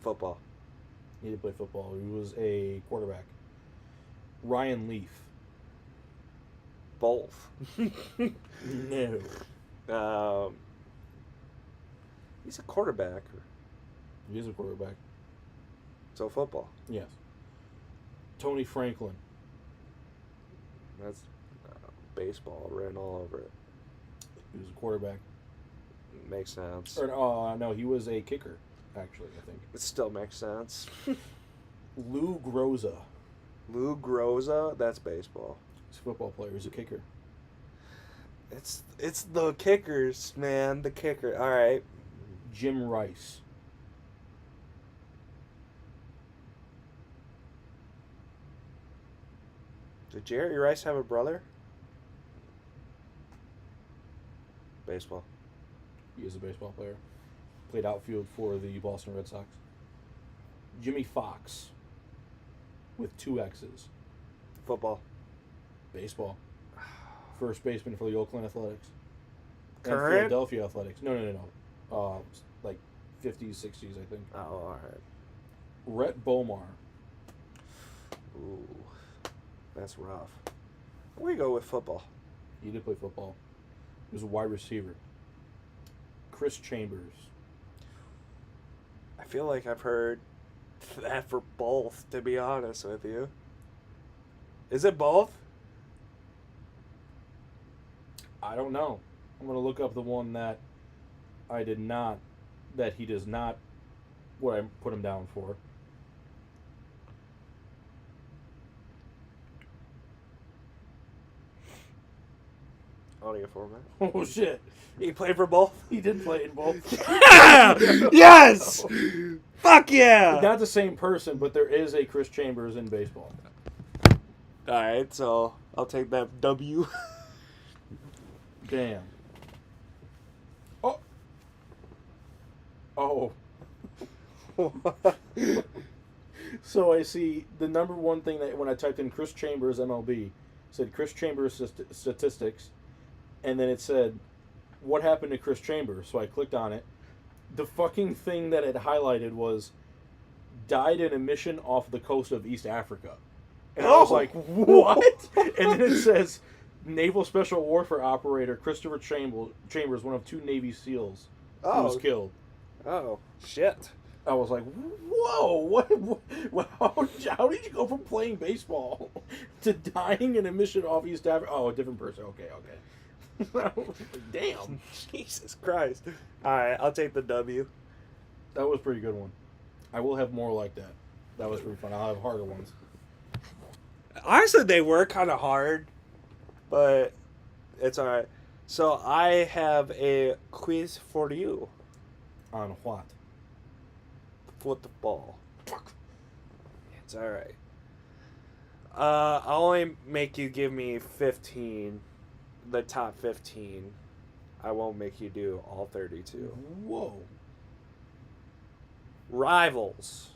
Football. He did play football. He was a quarterback. Ryan Leaf. Both. No. He's a quarterback. He is a quarterback. So football. Yes. Tony Franklin. That's baseball written all over it. He was a quarterback. Makes sense. Or no, he was a kicker, actually, I think. It still makes sense. Lou Groza. Lou Groza, that's baseball. He's a football player. He's a kicker. It's the kickers, man. The kicker. All right. Jim Rice. Did Jerry Rice have a brother? Baseball. He is a baseball player. Played outfield for the Boston Red Sox. Jimmy Fox. With 2 X's. Football. Baseball. First baseman for the Oakland Athletics. And Current? Philadelphia Athletics. No. Like 50s, 60s, I think. Oh, all right. Rhett Bomar. Ooh, that's rough. We go with football. He did play football. He was a wide receiver. Chris Chambers. I feel like I've heard that for both, to be honest with you. Is it both? I don't know. I'm going to look up the one that he does not, what I put him down for. Audio format. Oh, shit. He played for both? He did play in both. Yes! Fuck yeah! Not the same person, but there is a Chris Chambers in baseball. All right, so I'll take that W. Damn. Oh. Oh. So I see the number one thing that when I typed in Chris Chambers MLB, said Chris Chambers statistics, and then it said, what happened to Chris Chambers? So I clicked on it. The fucking thing that it highlighted was, died in a mission off the coast of East Africa. And I was like, what? And then it says, Naval Special Warfare Operator Christopher Chambers, one of 2 Navy SEALs, who was killed. Oh, shit. I was like, whoa, how did you go from playing baseball to dying in a mission off East Africa? Oh, a different person. Okay. Damn. Jesus Christ. All right, I'll take the W. That was a pretty good one. I will have more like that. That was pretty fun. I'll have harder ones. Honestly, they were kind of hard, but it's all right. So I have a quiz for you. On what? Football. Fuck. It's all right. I'll only make you give me 15, the top 15. I won't make you do all 32. Whoa. Rivals.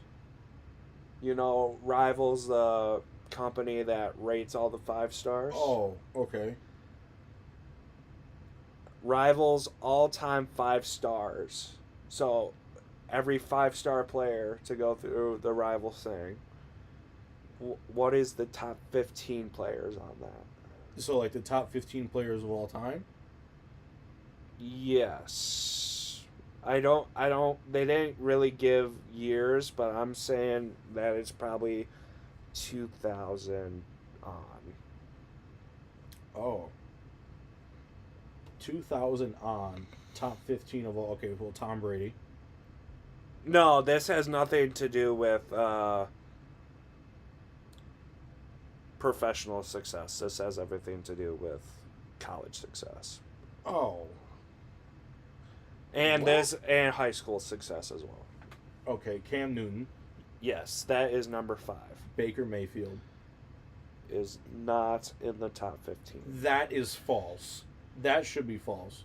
You know, Rivals, the company that rates all the 5 stars. Oh, okay. Rivals all-time 5 stars. So every 5-star player to go through the Rivals thing. What is the top 15 players on that? So like the top 15 players of all time? Yes. They didn't really give years, but I'm saying that it's probably 2000 on. Oh. 2000 on. Top 15 of all. Okay, well, Tom Brady. No, this has nothing to do with professional success. This has everything to do with college success. Oh. And What? and high school success as well. Okay, Cam Newton. Yes, that is number 5. Baker Mayfield. Is not in the top 15. That is false. That should be false.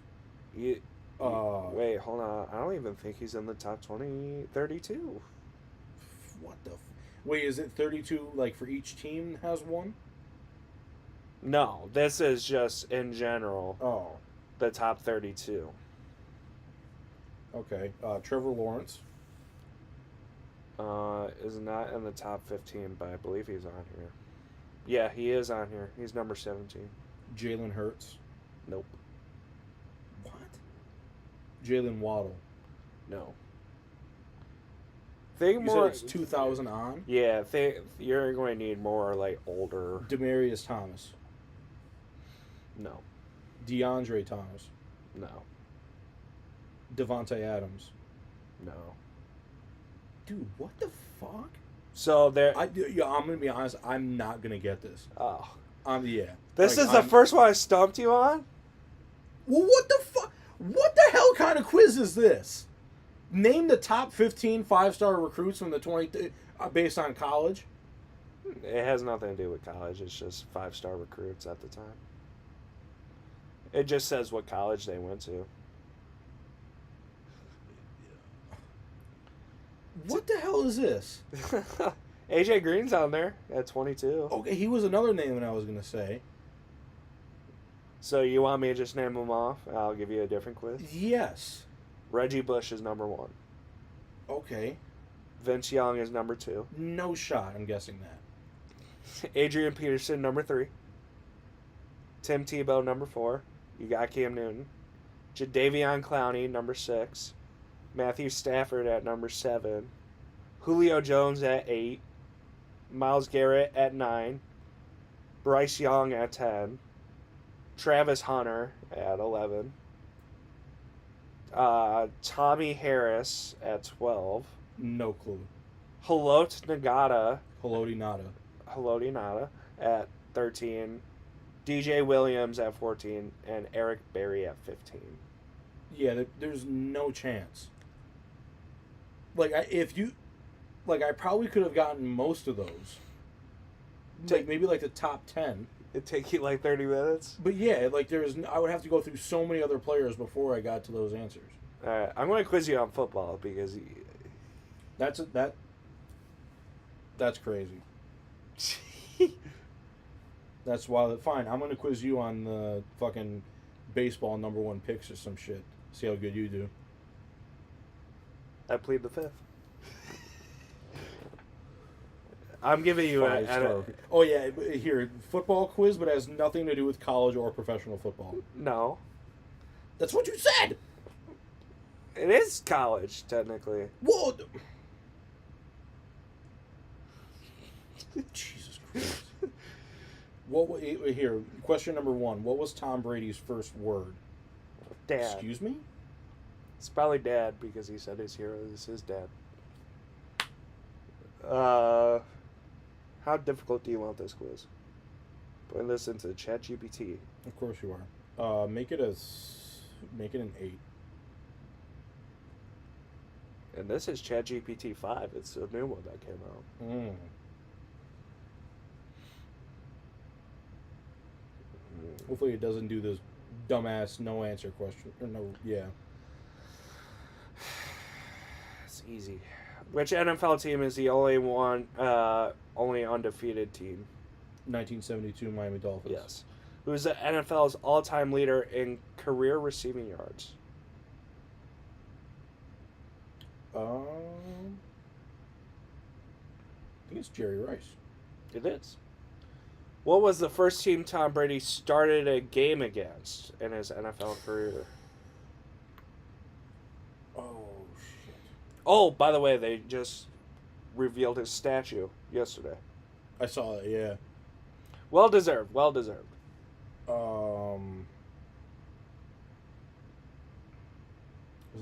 Wait, hold on. I don't even think he's in the top 32. What the? Wait, is it 32 like for each team has one? No, this is just in general Oh, the top 32. okay. Trevor Lawrence. Is not in the top 15, but I believe he's on here. Yeah, he is on here. He's number 17. Jalen Hurts. Nope. What? Jalen Waddle. No. Think You more. said it's 2000 on? Yeah, you're going to need more like older. Demaryius Thomas. No. DeAndre Thomas. No. Devontae Adams. No. Dude, what the fuck? So there. I'm gonna be honest. I'm not gonna get this. Oh. Yeah. This is the first one I stumped you on? Well, what the fuck? What the hell kind of quiz is this? Name the top 15 5-star recruits from the 20 based on college. It has nothing to do with college. It's just 5-star recruits at the time. It just says what college they went to. What the hell is this? AJ Green's on there at 22. Okay, he was another name that I was gonna say. So you want me to just name them off? I'll give you a different quiz. Yes. Reggie Bush is number 1. Okay. Vince Young is number 2. No shot. I'm guessing that. Adrian Peterson, number 3. Tim Tebow, number 4. You got Cam Newton. Jadeveon Clowney, number 6. Matthew Stafford at number 7. Julio Jones at 8. Myles Garrett at 9. Bryce Young at 10. Travis Hunter at 11. Tommy Harris at 12. No clue. Haloti Ngata Haloti Nada. at 13. DJ Williams at 14. And Eric Berry at 15. Yeah, there's no chance. Like, I probably could have gotten most of those. maybe like the top 10. It'd take you like 30 minutes. But yeah, like I would have to go through so many other players before I got to those answers. All right, I'm going to quiz you on football because That's crazy. That's wild. Fine, I'm gonna quiz you on the fucking baseball number 1 picks or some shit. See how good you do. I plead the fifth. I'm giving you Oh yeah, here football quiz, but it has nothing to do with college or professional football. No. That's what you said. It is college, technically. Whoa. Jesus Christ. Here, question number 1. What was Tom Brady's first word? Dad. Excuse me? It's probably dad because he said his hero is his dad. How difficult do you want this quiz? Putting this into ChatGPT. Of course you are. Make it an 8. And this is ChatGPT 5. It's a new one that came out. Hopefully it doesn't do this dumbass no answer question. Or no, yeah. It's easy. Which NFL team is the only undefeated team? 1972 Miami Dolphins. Yes. Who is the NFL's all-time leader in career receiving yards? I think it's Jerry Rice. It is. What was the first team Tom Brady started a game against in his NFL career? Oh, shit. Oh, by the way, they just revealed his statue yesterday. I saw it, yeah. Well deserved, well deserved. Was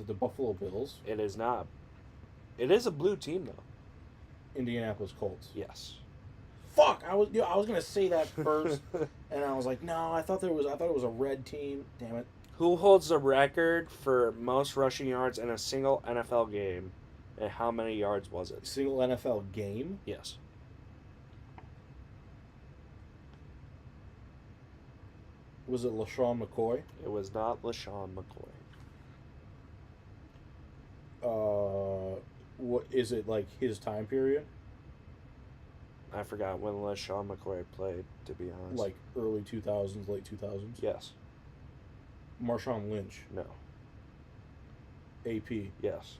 it the Buffalo Bills? It is not. It is a blue team, though. Indianapolis Colts. Yes. Fuck! I was gonna say that first, and I was like, no, I thought it was a red team. Damn it. Who holds the record for most rushing yards in a single NFL game, and how many yards was it? Single NFL game? Yes. Was it LaShawn McCoy? It was not LaShawn McCoy. What is it, like his time period? I forgot when LaShawn McCoy played, to be honest. Like early 2000s, late 2000s? Yes. Marshawn Lynch. No. AP. Yes.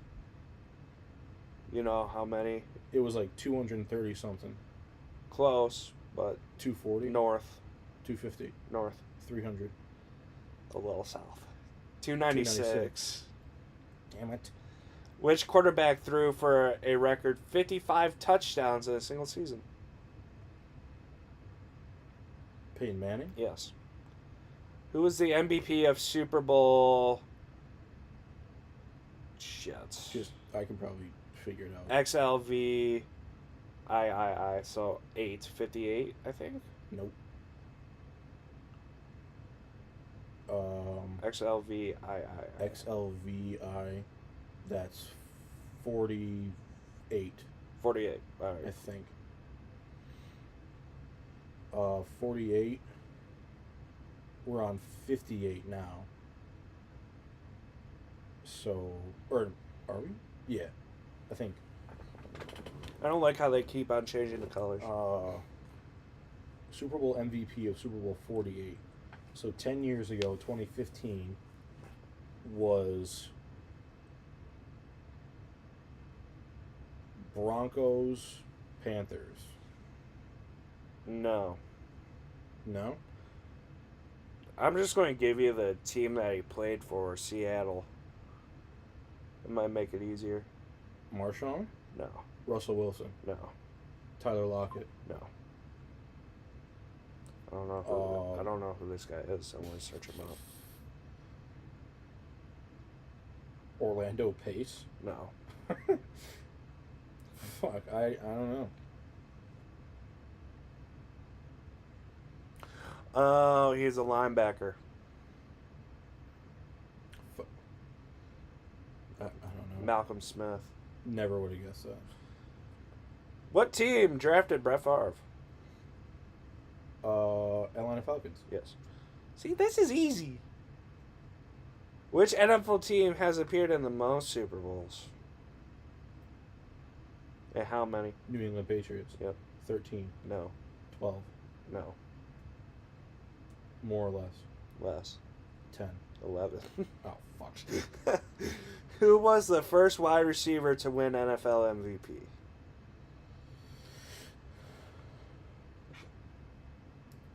You know how many? It was like 230 something. Close, but 240? north. 250. North. 300. A little south. 296. Damn it. Which quarterback threw for a record 55 touchdowns in a single season? Peyton Manning? Yes. Who was the MVP of Super Bowl? Shit. I can probably figure it out. XLV III, so 58, I think. Nope. XLV III. XLVI. That's 48. 48. All right. I think. 48. We're on 58 now. So, or are we? Yeah, I think. I don't like how they keep on changing the colors. Super Bowl MVP of Super Bowl 48. So 10 years ago, 2015, was Broncos, Panthers. No. No? I'm just going to give you the team that he played for, Seattle. It might make it easier. Marshawn? No. Russell Wilson? No. Tyler Lockett? No. I don't know who this guy is. I'm going to search him up. Orlando Pace? No. Fuck, I don't know. Oh, he's a linebacker. I don't know. Malcolm Smith. Never would have guessed that. What team drafted Brett Favre? Atlanta Falcons. Yes. See, this is easy. Which NFL team has appeared in the most Super Bowls? And how many? New England Patriots. Yep. 13. No. 12. No. More or less. Less. 10. 11. Oh, fuck. Who was the first wide receiver to win NFL MVP?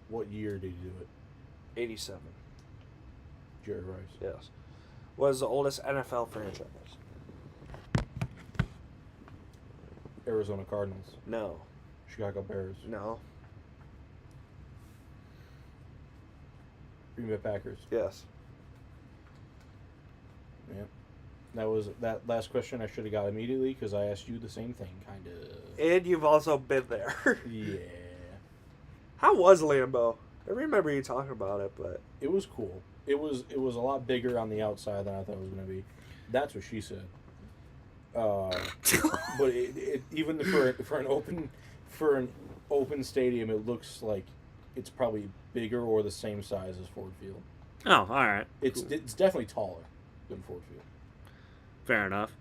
What year did he do it? 87. Jerry Rice. Yes. Was the oldest NFL franchise? Arizona Cardinals. No. Chicago Bears. No. Green Bay Packers. Yes. Yeah. That last question I should have got immediately because I asked you the same thing, kind of. And you've also been there. Yeah. How was Lambeau? I remember you talking about it, but It was cool. It was a lot bigger on the outside than I thought it was going to be. That's what she said. But it even for an open stadium, it looks like it's probably bigger or the same size as Ford Field. oh, all right, It's definitely taller than Ford Field. fair enough.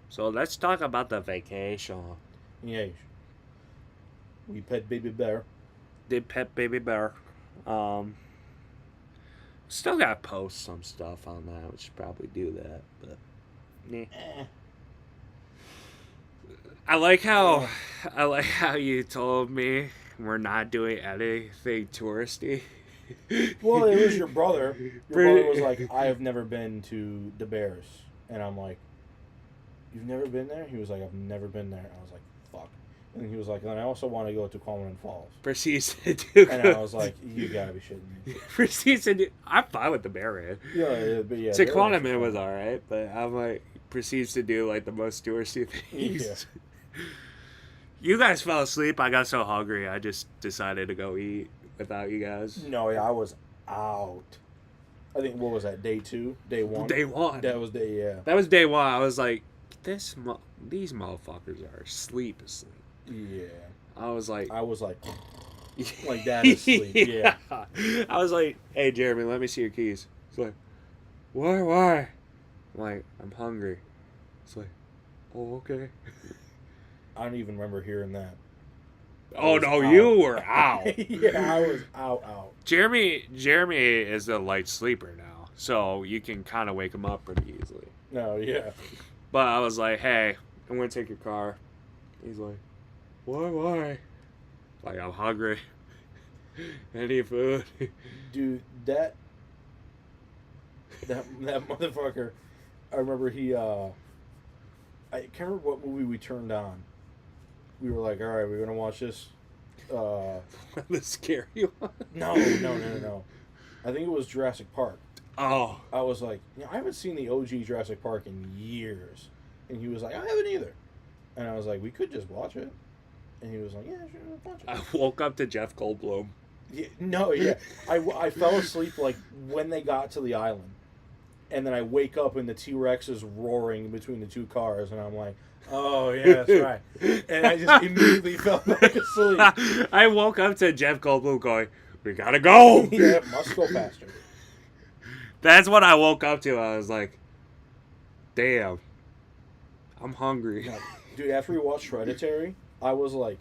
So let's talk about the vacation. Yeah. We pet baby bear. Did pet baby bear. Still gotta post some stuff on that. We should probably do that, but I like how you told me we're not doing anything touristy. Well, it was your brother. Your brother was like, I have never been to the Bears. And I'm like, you've never been there? He was like, I've never been there. I was like, fuck. And he was like, and I also want to go to Cumberland Falls. Proceeds to do. And I was like, you gotta be shitting me. Proceeds to do. I'm fine with the bear man. Yeah, but yeah. Sequana Man was alright, but I'm like, proceeds to do like the most touristy things. Yeah. You guys fell asleep. I got so hungry. I just decided to go eat without you guys. No, yeah, I was out. I think, what was that, day 2? Day 1? Day 1. That was day, That was day 1. I was like, these motherfuckers are asleep. yeah. I was like, like that asleep, yeah. I was like, hey, Jeremy, let me see your keys. It's like, why? I'm like, I'm hungry. It's like, oh, okay. I don't even remember hearing that. Oh, no, you were out. Yeah, I was out. Jeremy is a light sleeper now, so you can kind of wake him up pretty easily. No, yeah. But I was like, hey, I'm going to take your car. He's like, why? Like, I'm hungry. Any food? Dude, that motherfucker, I remember I can't remember what movie we turned on. We were like, all right, we're going to watch this. The scary one? No. I think it was Jurassic Park. Oh. I was like, I haven't seen the OG Jurassic Park in years. And he was like, I haven't either. And I was like, we could just watch it. And he was like, yeah, sure, watch it. I woke up to Jeff Goldblum. Yeah, no, yeah. I fell asleep like when they got to the island. And then I wake up and the T-Rex is roaring between the two cars. And I'm like, oh, yeah, that's right. And I just immediately fell back asleep. I woke up to Jeff Goldblum going, we gotta go. Yeah, must go faster. That's what I woke up to. I was like, damn, I'm hungry. No, dude, after we watched Hereditary, I was like,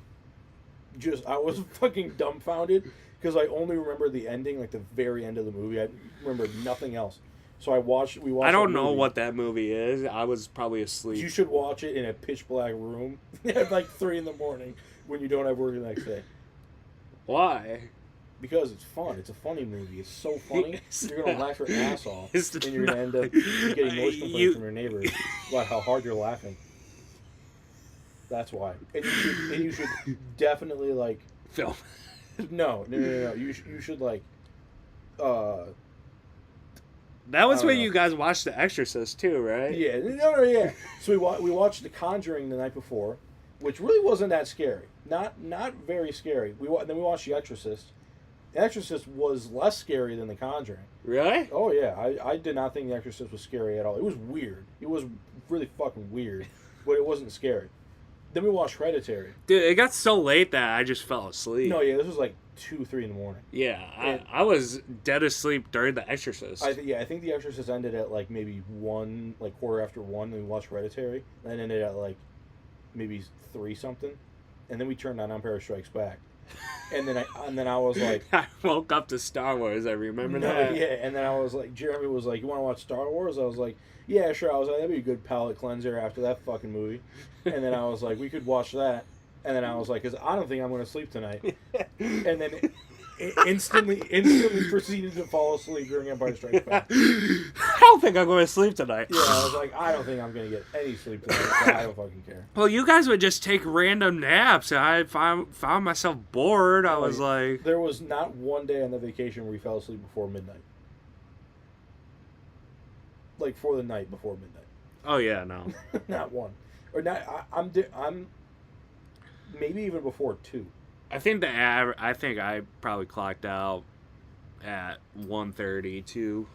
I was fucking dumbfounded because I only remember the ending, like the very end of the movie. I remember nothing else. So we watched. I don't know what that movie is. I was probably asleep. You should watch it in a pitch black room at like 3 a.m. when you don't have work the next day. Why? Because it's fun. It's a funny movie. It's so funny. You're gonna laugh your ass off, It's and you're gonna end up getting noise complaints from your neighbors about how hard you're laughing. That's why. And you should definitely like Film. No. You should like. That was when know. you guys watched The Exorcist too, right? Yeah. Yeah. So we watched The Conjuring the night before, which really wasn't that scary. Not very scary. Then we watched The Exorcist. The Exorcist was less scary than The Conjuring. Really? Oh yeah, I did not think The Exorcist was scary at all. It was weird. It was really fucking weird, but it wasn't scary. Then we watched Hereditary. Dude, it got so late that I just fell asleep. No, yeah, this was like 2, 3 in the morning. Yeah, I was dead asleep during The Exorcist. I think The Exorcist ended at like maybe 1, like quarter after 1, and we watched Hereditary. Then ended at like maybe 3 something, and then we turned on Empire Strikes Back. And then I was like, I woke up to Star Wars. I remember that. Yeah. And then I was like, Jeremy was like, you want to watch Star Wars? I was like, yeah, sure. I was like, that'd be a good palate cleanser after that fucking movie. And then I was like, we could watch that. And then I was like, because I don't think I'm going to sleep tonight. And then instantly proceeded to fall asleep during Empire Strikes Back. I don't think I'm going to sleep tonight. Yeah, I was like, I don't think I'm going to get any sleep tonight. So I don't fucking care. Well, you guys would just take random naps, and I found myself bored. I was like... There was not one day on the vacation where we fell asleep before midnight. Like, for the night before midnight. Oh, yeah, no. Not one. Or not, I'm maybe even before 2. I think I probably clocked out at 1:30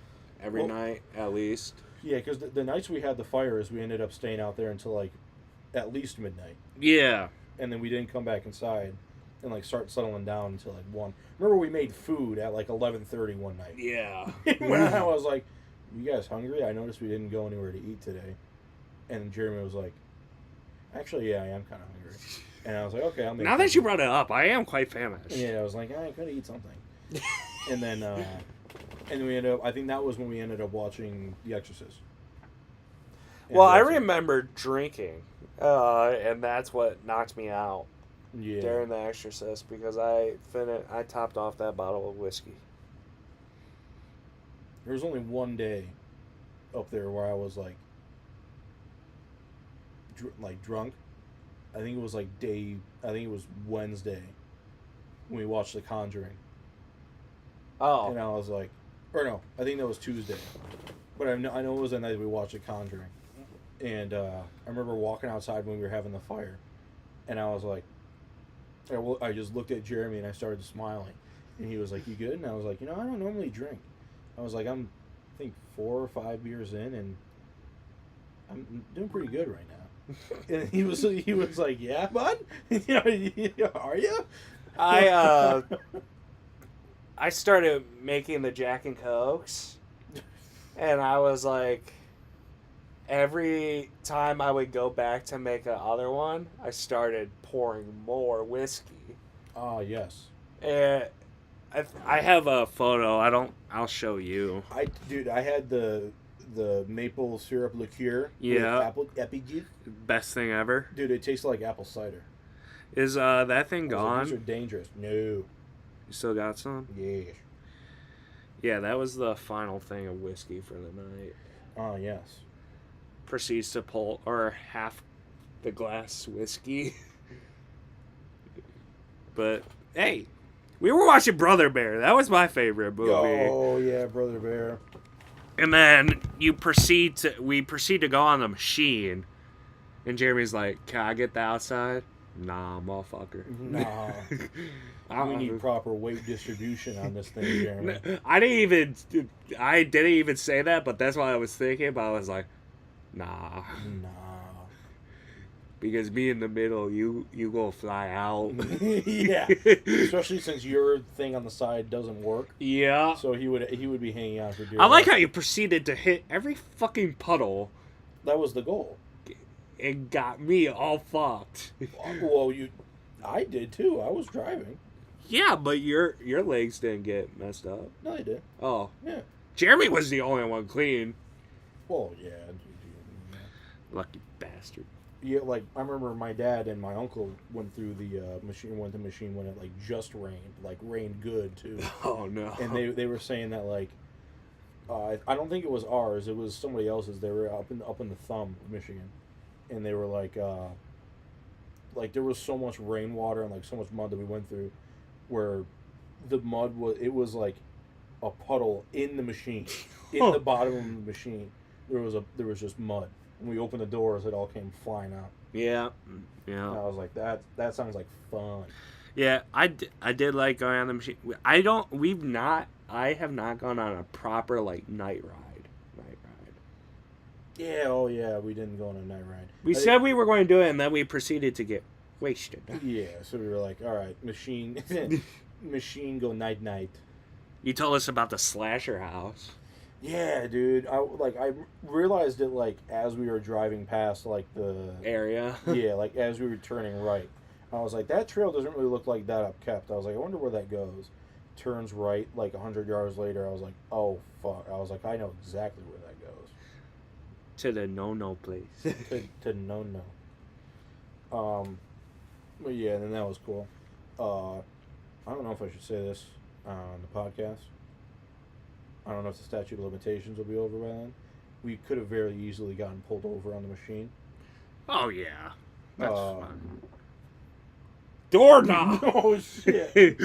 every night, at least. Yeah, because the nights we had the fires, we ended up staying out there until, like, at least midnight. Yeah. And then we didn't come back inside and, like, start settling down until, like, 1. Remember we made food at, like, 11:30 one night. Yeah. When I was like, you guys hungry? I noticed we didn't go anywhere to eat today. And Jeremy was like, actually, yeah, I am kind of hungry. And I was like, okay, I'll make Now that you brought it up, I am quite famished. Yeah, I was like, I could eat something. And then we ended up, I think that was when we ended up watching The Exorcist. Well, I remember drinking, and that's what knocked me out during The Exorcist, because I topped off that bottle of whiskey. There was only one day up there where I was like drunk. I think it was Wednesday when we watched The Conjuring. Oh. And I was like, or no, I think that was Tuesday. But I know it was the night we watched The Conjuring. And I remember walking outside when we were having the fire. And I was like, I just looked at Jeremy and I started smiling. And he was like, you good? And I was like, I don't normally drink. I was like, I think 4 or 5 beers in and I'm doing pretty good right now. And he was like, yeah, bud? Are you? I started making the Jack and Cokes, and I was like, every time I would go back to make another one, I started pouring more whiskey. Oh, yes. And I have a photo. I'll show you. I had the maple syrup liqueur. Yeah. With apple epigit. Best thing ever. Dude, it tastes like apple cider. Is that thing gone? These are dangerous. No. You still got some? Yes. Yeah, that was the final thing of whiskey for the night. Oh, yes. Proceeds to pull half the glass whiskey. But hey, we were watching Brother Bear. That was my favorite movie. Oh yeah, Brother Bear. And then we proceed to go on the machine, and Jeremy's like, "Can I get the outside?" Nah, motherfucker. Nah. We need proper weight distribution on this thing, Jeremy. I didn't even say that, but that's what I was thinking. But I was like, nah. Because me in the middle, you gonna fly out. Yeah. Especially since your thing on the side doesn't work. Yeah. So he would be hanging out for dear I like life. how you proceeded to hit every fucking puddle. That was the goal. It got me all fucked. Well, I did too. I was driving. Yeah, but your legs didn't get messed up. No, they did. Oh. Yeah. Jeremy was the only one clean. Well, yeah. Lucky bastard. Yeah, like I remember my dad and my uncle went through the machine when it like just rained good too. Oh no! And they were saying that like I don't think it was ours, it was somebody else's. They were up in the thumb of Michigan, and they were like there was so much rainwater and like so much mud that we went through, where the mud was like a puddle in the machine, in the bottom of the machine. There was just mud. When we opened the doors, it all came flying out. Yeah, yeah. And I was like, that sounds like fun. Yeah, I did like going on the machine. I have not gone on a proper like night ride. Yeah, oh yeah, we didn't go on a night ride. We said we were going to do it, and then we proceeded to get wasted. Yeah, so we were like, all right, machine, machine, go night night. You told us about the slasher house. Yeah, dude. I realized it like as we were driving past like the Area. yeah, like as we were turning right. I was like, that trail doesn't really look like that upkept. I was like, I wonder where that goes. Turns right like 100 yards later. I was like, oh fuck. I was like, I know exactly where that goes. To the no place. to no. But yeah, and then that was cool. I don't know if I should say this on the podcast. I don't know if the statute of limitations will be over by then. We could have very easily gotten pulled over on the machine. Oh yeah, that's fun. Doorknob. Oh shit!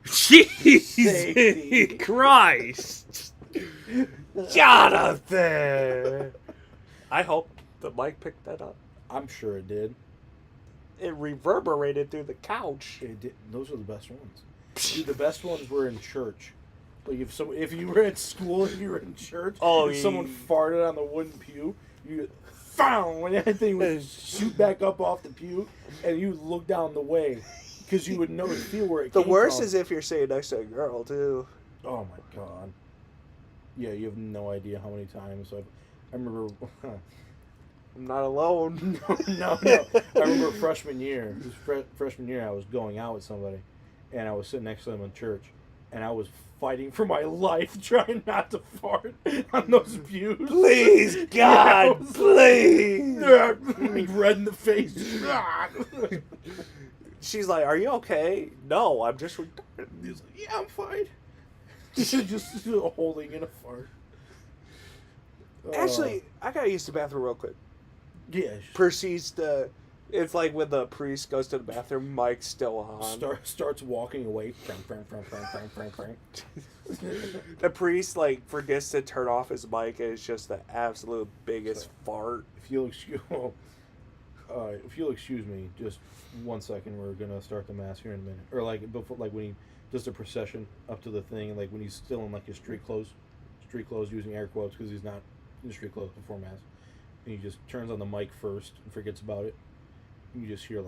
Jesus Christ, Jonathan! I hope the mic picked that up. I'm sure it did. It reverberated through the couch. It did. Those were the best ones. Dude, the best ones were in church. Like if you were at school and you were in church, and someone farted on the wooden pew, you found when that thing would shoot back up off the pew, and you look down the way because you would feel where it came from. The worst is if you're sitting next to a girl too. Oh my god. Yeah, you have no idea how many times I remember. I'm not alone. No. I remember freshman year. It was freshman year. I was going out with somebody, and I was sitting next to them in church, and I was fighting for my life, trying not to fart on those pews. Please, God, please. Like red in the face. She's like, "Are you okay?" No, I'm just retarded. He's like, "Yeah, I'm fine." just holding in a fart. Actually, I gotta use the bathroom real quick. Yeah. Proceeds to. It's like when the priest goes to the bathroom, mic's still on. Starts walking away. The priest forgets to turn off his mic, and it's just the absolute biggest fart. If you'll excuse me, just 1 second. We're gonna start the mass here in a minute, or before, when he does the procession up to the thing, and when he's still in his street clothes using air quotes because he's not in street clothes before mass, and he just turns on the mic first and forgets about it. You just hear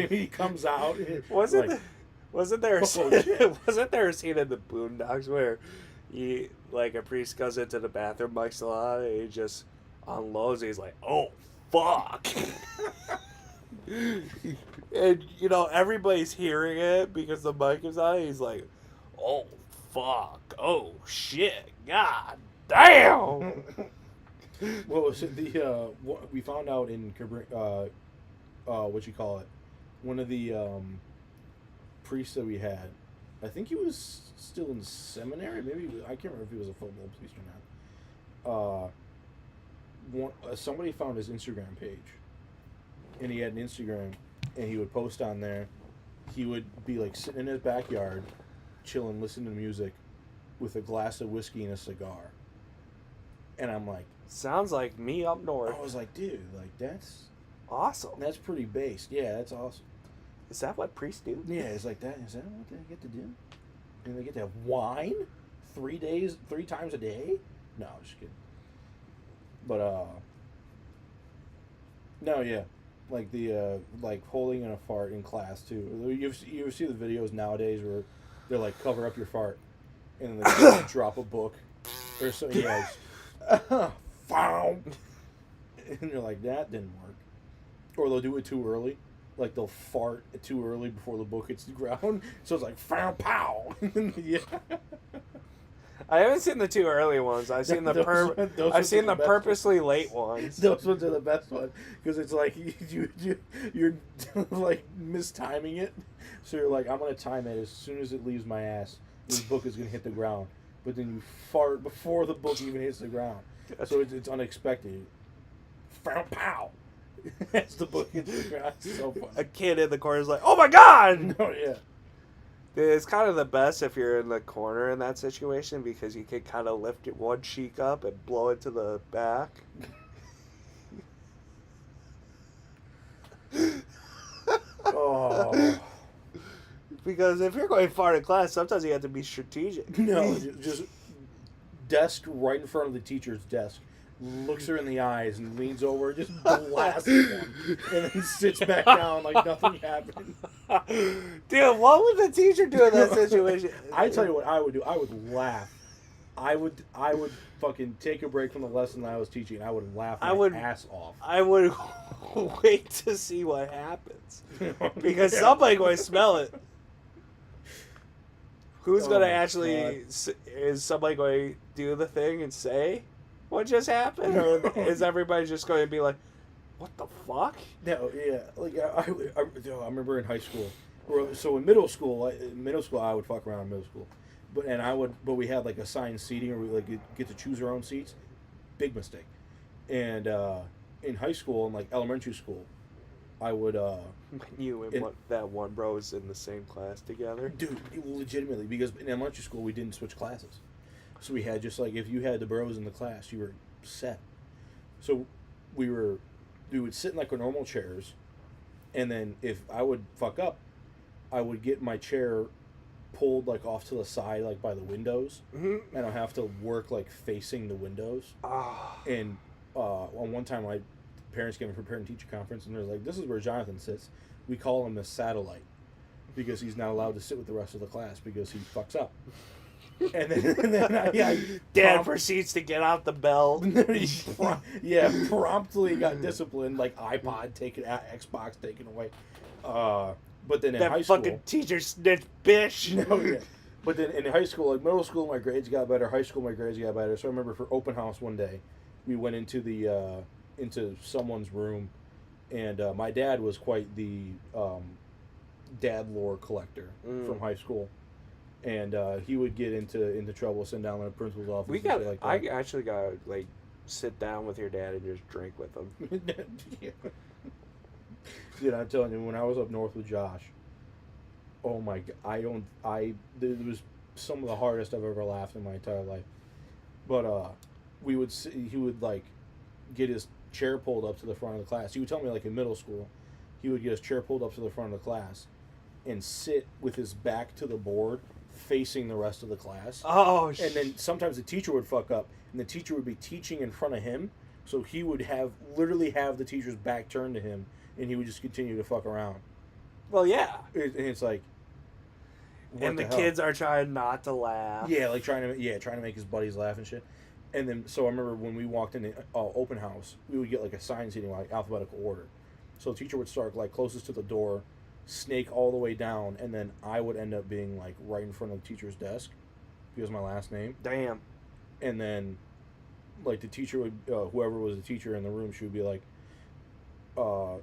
he comes out. Wasn't there a scene in the Boondocks where a priest goes into the bathroom, mic's still on, and he just unloads, and he's like, "Oh fuck." And everybody's hearing it because the mic is on. He's like, "Oh fuck, oh shit, god damn." What was it? What we found out in one of the priests that we had. I think he was still in seminary. Maybe I can't remember if he was a full-blown priest or not. Somebody found his Instagram page, and he had an Instagram, and he would post on there. He would be sitting in his backyard, chilling, listening to music, with a glass of whiskey and a cigar. And I'm like, sounds like me up north. I was like, dude, that's awesome. That's pretty based. Yeah, that's awesome. Is that what priests do? Yeah, it's like that. Is that what they get to do? And they get to have wine 3 times a day? No, just kidding. But no, yeah, holding in a fart in class too. You ever see the videos nowadays where they're cover up your fart, and then they drop a book or so? Yeah. Found. And you're like, that didn't work. Or they'll do it too early. They'll fart too early before the book hits the ground. So it's found, pow. Yeah. I haven't seen the too early ones. I've seen the purposely late ones. Those ones are the best ones because it's you're mistiming it. So you're like, I'm gonna time it as soon as it leaves my ass. This book is gonna hit the ground. But then you fart before the book even hits the ground. So it's unexpected. Pow! As the book hits the ground. It's so funny. A kid in the corner is like, "Oh my god!" No, yeah. It's kind of the best if you're in the corner in that situation because you can kind of lift your one cheek up and blow it to the back. Oh. Because if you're going far in class, sometimes you have to be strategic. No, just desk right in front of the teacher's desk, looks her in the eyes and leans over and just blasts one, and then sits back down like nothing happened. Dude, what would the teacher do in that situation? I tell you what I would do. I would laugh. I would fucking take a break from the lesson that I was teaching. I would laugh my ass off. I would wait to see what happens. Because somebody's going to smell it. Who's going to actually... Is somebody going to do the thing and say what just happened? Or is everybody just going to be like, what the fuck? No, yeah. Like, I remember in high school. So in middle school, I would fuck around in middle school. But we had like assigned seating, or we like get to choose our own seats. Big mistake. And in high school and like elementary school, I would. You and that one bro was in the same class together, dude. Legitimately, because in elementary school we didn't switch classes, so we had just like if you had the bros in the class, you were set. So we would sit in like our normal chairs, and then if I would fuck up, I would get my chair pulled like off to the side, like by the windows, and I'll have to work like facing the windows. And on one time, my parents came for parent teacher conference, and they're like, "This is where Jonathan sits." We call him the satellite because he's not allowed to sit with the rest of the class because he fucks up. And then Dad proceeds to get out the belt. Promptly got disciplined, like iPod taken, Xbox taken away. But then in high school, that fucking teacher snitch bitch. No, yeah. But then in high school, like middle school, my grades got better. High school, my grades got better. So I remember for open house one day, we went into into someone's room, and my dad was quite the dad lore collector from high school, and he would get into trouble sitting down in the principal's office. I actually got to like sit down with your dad and just drink with him. Yeah. Dude, I'm telling you, when I was up north with Josh, oh my god, there was some of the hardest I've ever laughed in my entire life. But he would like get his chair pulled up to the front of the class. He would tell me like in middle school, he would get his chair pulled up to the front of the class and sit with his back to the board facing the rest of the class. Oh, and then sometimes the teacher would fuck up, and the teacher would be teaching in front of him, so he would literally have the teacher's back turned to him, and he would just continue to fuck around. Well, yeah. And it's like, and the kids are trying not to laugh. Yeah, like trying to make his buddies laugh and shit. And then, so I remember when we walked in the open house, we would get like assigned seating, like alphabetical order. So the teacher would start like closest to the door, snake all the way down, and then I would end up being like right in front of the teacher's desk because of my last name. Damn. And then, like the teacher would, whoever was the teacher in the room, she would be like,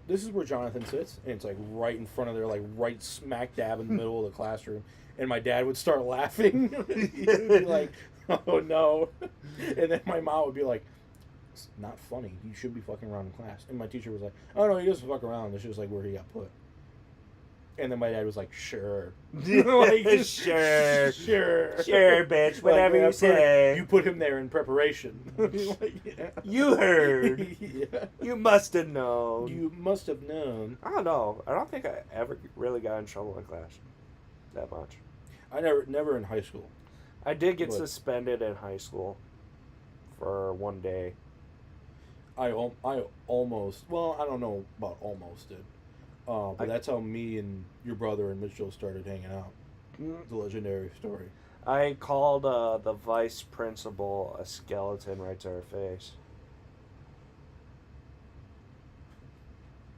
"This is where Jonathan sits," and it's like right in front of there, like right smack dab in the middle of the classroom. And my dad would start laughing. He'd be like, "Oh no!" And then my mom would be like, "It's not funny. You should be fucking around in class." And my teacher was like, "Oh no, he doesn't fuck around. This is like where he got put." And then my dad was like, "Sure, like, sure, bitch. Whatever you say. You put him there in preparation." Like, yeah. You heard. Yeah. You must have known. You must have known. I don't know. I don't think I ever really got in trouble in class that much. I never in high school. I did get suspended in high school for one day. I almost. Well, I don't know about almost did. But that's how me and your brother and Mitchell started hanging out. The legendary story. I called the vice principal a skeleton right to her face.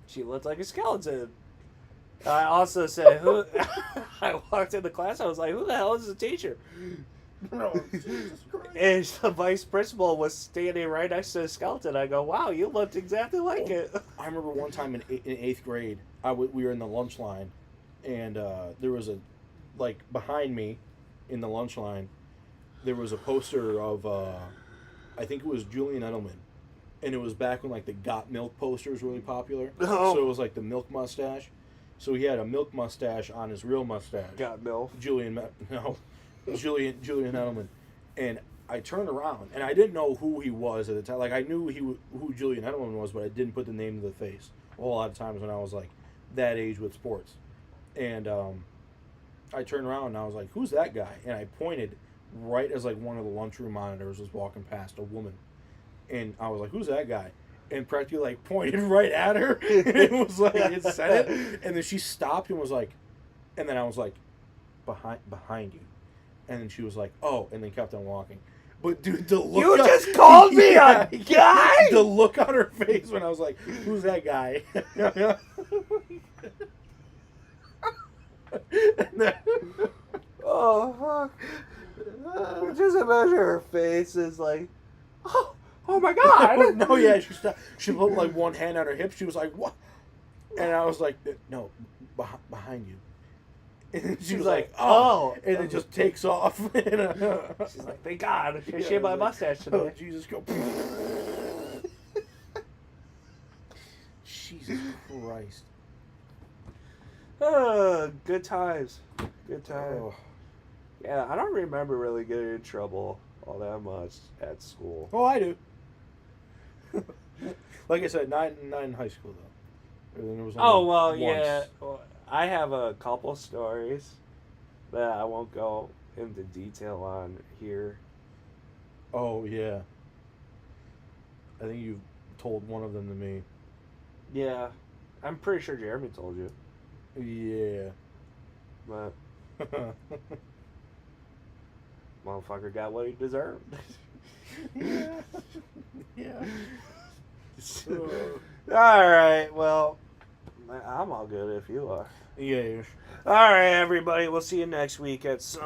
She looked like a skeleton. I also said, "Who?" I walked into class. I was like, "Who the hell is the teacher?" No, Jesus Christ. And the vice principal was standing right next to the skeleton. I go, "Wow, you looked exactly like it." I remember one time in 8th grade, we were in the lunch line, and there was behind me, in the lunch line, there was a poster of, I think it was Julian Edelman, and it was back when like the Got Milk poster was really popular. Oh. So it was like the milk mustache. So he had a milk mustache on his real mustache. Got milk. Julian Edelman, and I turned around and I didn't know who he was at the time. Like I knew who Julian Edelman was, but I didn't put the name to the face. A whole lot of times when I was like that age with sports, and I turned around and I was like, "Who's that guy?" And I pointed right as like one of the lunchroom monitors was walking past, a woman, and I was like, "Who's that guy?" And practically like pointed right at her, and it was like it said it, and then she stopped and was like, and then I was like, behind you, and then she was like, "Oh," and then kept on walking. But dude, the look You just called me yeah, a guy? The look on her face when I was like, "Who's that guy?" Oh, fuck. Just imagine her face is like, oh my God. No, yeah, she stopped. She put like one hand on her hip. She was like, "What?" And I was like, "No, behind you." And she was like, "Oh," and it just takes off. She's like, thank God. I shaved my mustache today. Oh, Jesus, go. Jesus Christ. Good times. Good times. Oh. Yeah, I don't remember really getting in trouble all that much at school. Oh, I do. Like I said, not in high school though. There was Oh, only well, once. yeah. Well, I have a couple stories that I won't go into detail on here. Oh yeah. I think you told one of them to me. Yeah, I'm pretty sure Jeremy told you, Yeah. but motherfucker got what he deserved. Yeah. Yeah. All right, well, I'm all good if you are. Yeah. All right, everybody, we'll see you next week at some